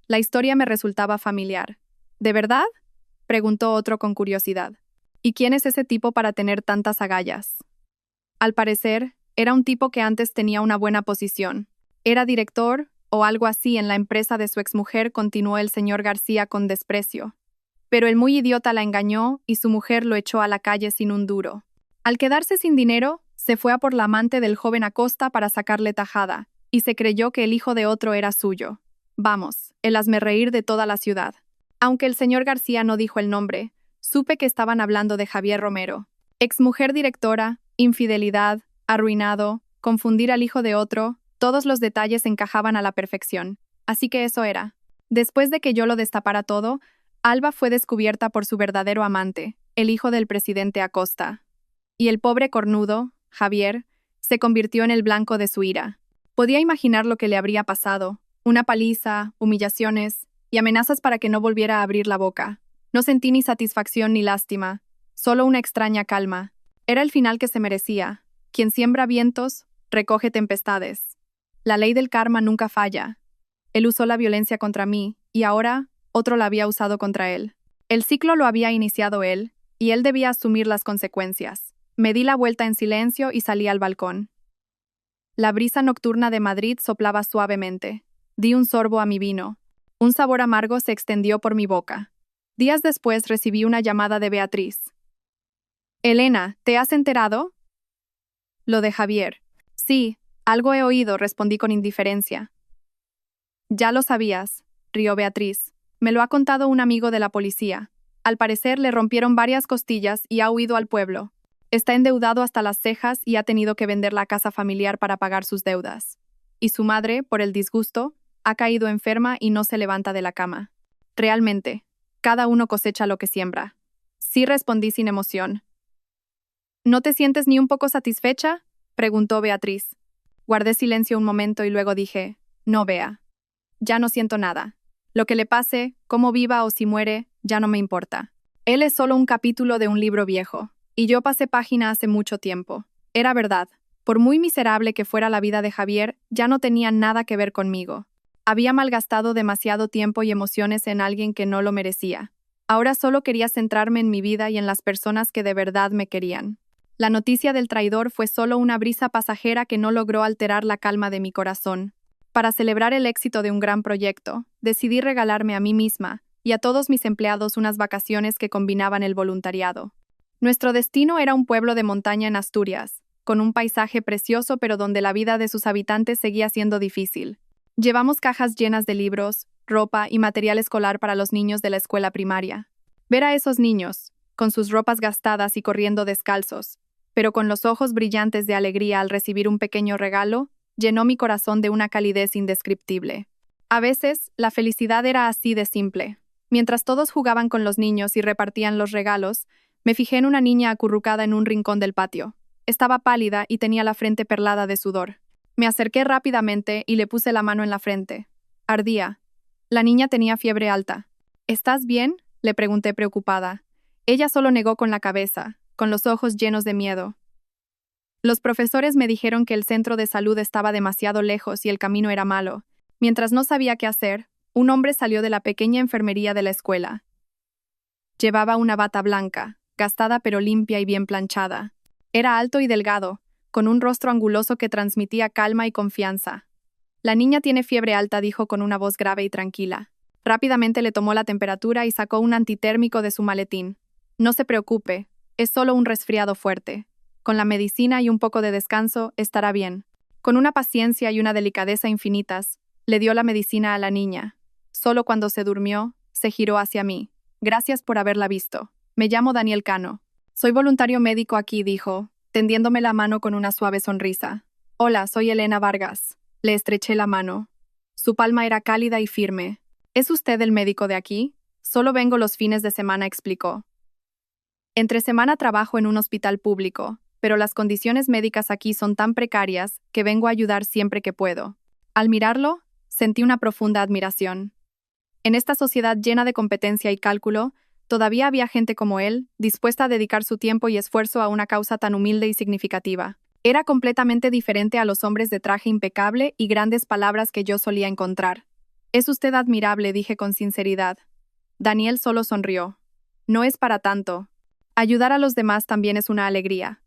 La historia me resultaba familiar. ¿De verdad?, preguntó otro con curiosidad. ¿Y quién es ese tipo para tener tantas agallas? Al parecer, era un tipo que antes tenía una buena posición. Era director o algo así en la empresa de su exmujer, continuó el señor García con desprecio. Pero el muy idiota la engañó y su mujer lo echó a la calle sin un duro. Al quedarse sin dinero, se fue a por la amante del joven Acosta para sacarle tajada, y se creyó que el hijo de otro era suyo. Vamos, el hazmerreír de toda la ciudad. Aunque el señor García no dijo el nombre, supe que estaban hablando de Javier Romero. Exmujer directora, infidelidad, arruinado, confundir al hijo de otro, todos los detalles encajaban a la perfección. Así que eso era. Después de que yo lo destapara todo, Alba fue descubierta por su verdadero amante, el hijo del presidente Acosta. Y el pobre cornudo, Javier, se convirtió en el blanco de su ira. Podía imaginar lo que le habría pasado: una paliza, humillaciones y amenazas para que no volviera a abrir la boca. No sentí ni satisfacción ni lástima, solo una extraña calma. Era el final que se merecía. Quien siembra vientos, recoge tempestades. La ley del karma nunca falla. Él usó la violencia contra mí, y ahora otro la había usado contra él. El ciclo lo había iniciado él, y él debía asumir las consecuencias. Me di la vuelta en silencio y salí al balcón. La brisa nocturna de Madrid soplaba suavemente. Di un sorbo a mi vino. Un sabor amargo se extendió por mi boca. Días después recibí una llamada de Beatriz. «Elena, ¿te has enterado?» «Lo de Javier». «Sí, algo he oído», respondí con indiferencia. «Ya lo sabías», rió Beatriz. «Me lo ha contado un amigo de la policía. Al parecer le rompieron varias costillas y ha huido al pueblo. Está endeudado hasta las cejas y ha tenido que vender la casa familiar para pagar sus deudas. Y su madre, por el disgusto, ha caído enferma y no se levanta de la cama. Realmente, cada uno cosecha lo que siembra». Sí, respondí sin emoción. «¿No te sientes ni un poco satisfecha?», preguntó Beatriz. Guardé silencio un momento y luego dije: «No, Bea. Ya no siento nada. Lo que le pase, cómo viva o si muere, ya no me importa. Él es solo un capítulo de un libro viejo, y yo pasé página hace mucho tiempo. Era verdad. Por muy miserable que fuera la vida de Javier, ya no tenía nada que ver conmigo. Había malgastado demasiado tiempo y emociones en alguien que no lo merecía. Ahora solo quería centrarme en mi vida y en las personas que de verdad me querían. La noticia del traidor fue solo una brisa pasajera que no logró alterar la calma de mi corazón. Para celebrar el éxito de un gran proyecto, decidí regalarme a mí misma y a todos mis empleados unas vacaciones que combinaban el voluntariado. Nuestro destino era un pueblo de montaña en Asturias, con un paisaje precioso pero donde la vida de sus habitantes seguía siendo difícil. Llevamos cajas llenas de libros, ropa y material escolar para los niños de la escuela primaria. Ver a esos niños, con sus ropas gastadas y corriendo descalzos, pero con los ojos brillantes de alegría al recibir un pequeño regalo, llenó mi corazón de una calidez indescriptible. A veces, la felicidad era así de simple. Mientras todos jugaban con los niños y repartían los regalos, me fijé en una niña acurrucada en un rincón del patio. Estaba pálida y tenía la frente perlada de sudor. Me acerqué rápidamente y le puse la mano en la frente. Ardía. La niña tenía fiebre alta. «¿Estás bien?», le pregunté preocupada. Ella solo negó con la cabeza, con los ojos llenos de miedo. Los profesores me dijeron que el centro de salud estaba demasiado lejos y el camino era malo. Mientras no sabía qué hacer, un hombre salió de la pequeña enfermería de la escuela. Llevaba una bata blanca, gastada pero limpia y bien planchada. Era alto y delgado, con un rostro anguloso que transmitía calma y confianza. «La niña tiene fiebre alta», dijo con una voz grave y tranquila. Rápidamente le tomó la temperatura y sacó un antitérmico de su maletín. «No se preocupe, es solo un resfriado fuerte. Con la medicina y un poco de descanso, estará bien». Con una paciencia y una delicadeza infinitas, le dio la medicina a la niña. Solo cuando se durmió, se giró hacia mí. «Gracias por haberla visto. Me llamo Daniel Cano. Soy voluntario médico aquí», dijo, tendiéndome la mano con una suave sonrisa. «Hola, soy Elena Vargas». Le estreché la mano. Su palma era cálida y firme. «¿Es usted el médico de aquí?». «Solo vengo los fines de semana», explicó. «Entre semana trabajo en un hospital público, pero las condiciones médicas aquí son tan precarias que vengo a ayudar siempre que puedo». Al mirarlo, sentí una profunda admiración. En esta sociedad llena de competencia y cálculo, todavía había gente como él, dispuesta a dedicar su tiempo y esfuerzo a una causa tan humilde y significativa. Era completamente diferente a los hombres de traje impecable y grandes palabras que yo solía encontrar. «Es usted admirable», dije con sinceridad. Daniel solo sonrió. «No es para tanto. Ayudar a los demás también es una alegría.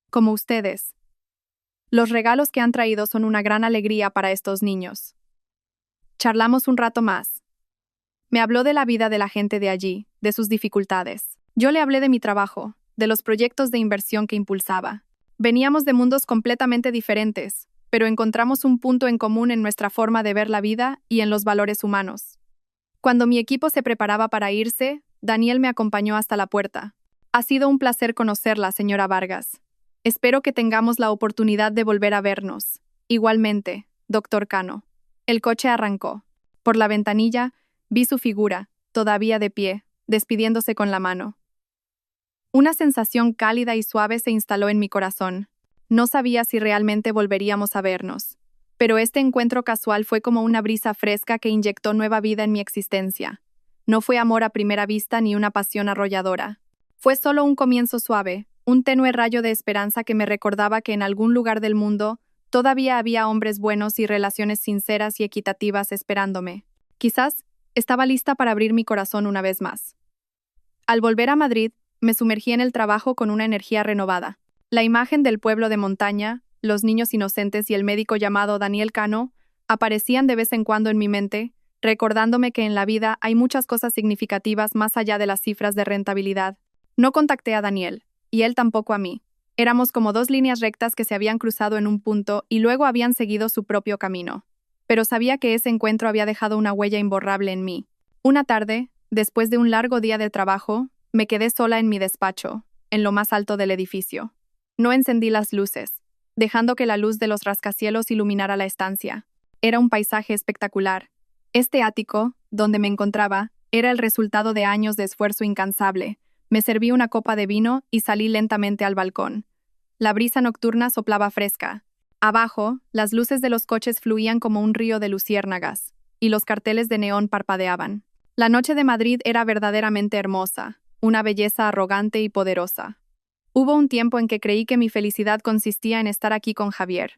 Como ustedes. Los regalos que han traído son una gran alegría para estos niños». Charlamos un rato más. Me habló de la vida de la gente de allí, de sus dificultades. Yo le hablé de mi trabajo, de los proyectos de inversión que impulsaba. Veníamos de mundos completamente diferentes, pero encontramos un punto en común en nuestra forma de ver la vida y en los valores humanos. Cuando mi equipo se preparaba para irse, Daniel me acompañó hasta la puerta. «Ha sido un placer conocerla, señora Vargas. Espero que tengamos la oportunidad de volver a vernos. Igualmente, doctor Cano». El coche arrancó. Por la ventanilla, vi su figura, todavía de pie, despidiéndose con la mano. Una sensación cálida y suave se instaló en mi corazón. No sabía si realmente volveríamos a vernos, pero este encuentro casual fue como una brisa fresca que inyectó nueva vida en mi existencia. No fue amor a primera vista ni una pasión arrolladora. Fue solo un comienzo suave, un tenue rayo de esperanza que me recordaba que en algún lugar del mundo todavía había hombres buenos y relaciones sinceras y equitativas esperándome. Quizás estaba lista para abrir mi corazón una vez más. Al volver a Madrid, me sumergí en el trabajo con una energía renovada. La imagen del pueblo de montaña, los niños inocentes y el médico llamado Daniel Cano aparecían de vez en cuando en mi mente, recordándome que en la vida hay muchas cosas significativas más allá de las cifras de rentabilidad. No contacté a Daniel, y él tampoco a mí. Éramos como dos líneas rectas que se habían cruzado en un punto y luego habían seguido su propio camino. Pero sabía que ese encuentro había dejado una huella imborrable en mí. Una tarde, después de un largo día de trabajo, me quedé sola en mi despacho, en lo más alto del edificio. No encendí las luces, dejando que la luz de los rascacielos iluminara la estancia. Era un paisaje espectacular. Este ático, donde me encontraba, era el resultado de años de esfuerzo incansable. Me serví una copa de vino y salí lentamente al balcón. La brisa nocturna soplaba fresca. Abajo, las luces de los coches fluían como un río de luciérnagas, y los carteles de neón parpadeaban. La noche de Madrid era verdaderamente hermosa, una belleza arrogante y poderosa. Hubo un tiempo en que creí que mi felicidad consistía en estar aquí con Javier,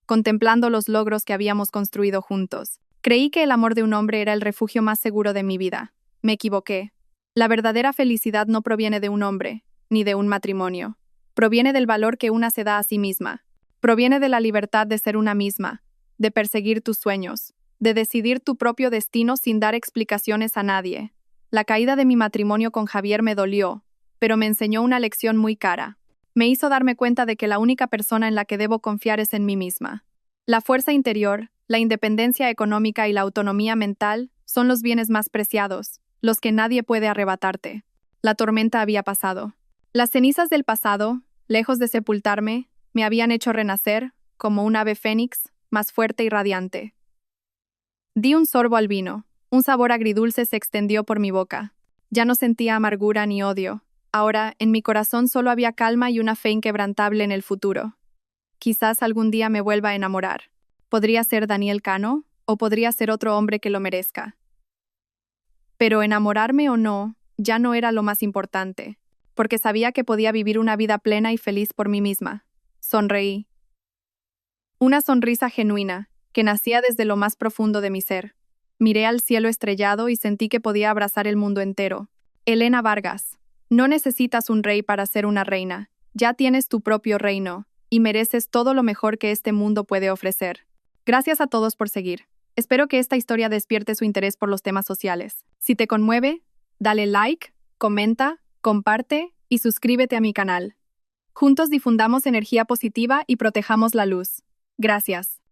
contemplando los logros que habíamos construido juntos. Creí que el amor de un hombre era el refugio más seguro de mi vida. Me equivoqué. La verdadera felicidad no proviene de un hombre, ni de un matrimonio. Proviene del valor que una se da a sí misma. Proviene de la libertad de ser una misma, de perseguir tus sueños, de decidir tu propio destino sin dar explicaciones a nadie. La caída de mi matrimonio con Javier me dolió, pero me enseñó una lección muy cara. Me hizo darme cuenta de que la única persona en la que debo confiar es en mí misma. La fuerza interior, la independencia económica y la autonomía mental son los bienes más preciados, los que nadie puede arrebatarte. La tormenta había pasado. Las cenizas del pasado, lejos de sepultarme, me habían hecho renacer, como un ave fénix, más fuerte y radiante. Di un sorbo al vino. Un sabor agridulce se extendió por mi boca. Ya no sentía amargura ni odio. Ahora, en mi corazón solo había calma y una fe inquebrantable en el futuro. Quizás algún día me vuelva a enamorar. Podría ser Daniel Cano, o podría ser otro hombre que lo merezca. Pero enamorarme o no, ya no era lo más importante, porque sabía que podía vivir una vida plena y feliz por mí misma. Sonreí. Una sonrisa genuina, que nacía desde lo más profundo de mi ser. Miré al cielo estrellado y sentí que podía abrazar el mundo entero. Elena Vargas, no necesitas un rey para ser una reina. Ya tienes tu propio reino, y mereces todo lo mejor que este mundo puede ofrecer. Gracias a todos por seguir. Espero que esta historia despierte su interés por los temas sociales. Si te conmueve, dale like, comenta, comparte y suscríbete a mi canal. Juntos difundamos energía positiva y protejamos la luz. Gracias.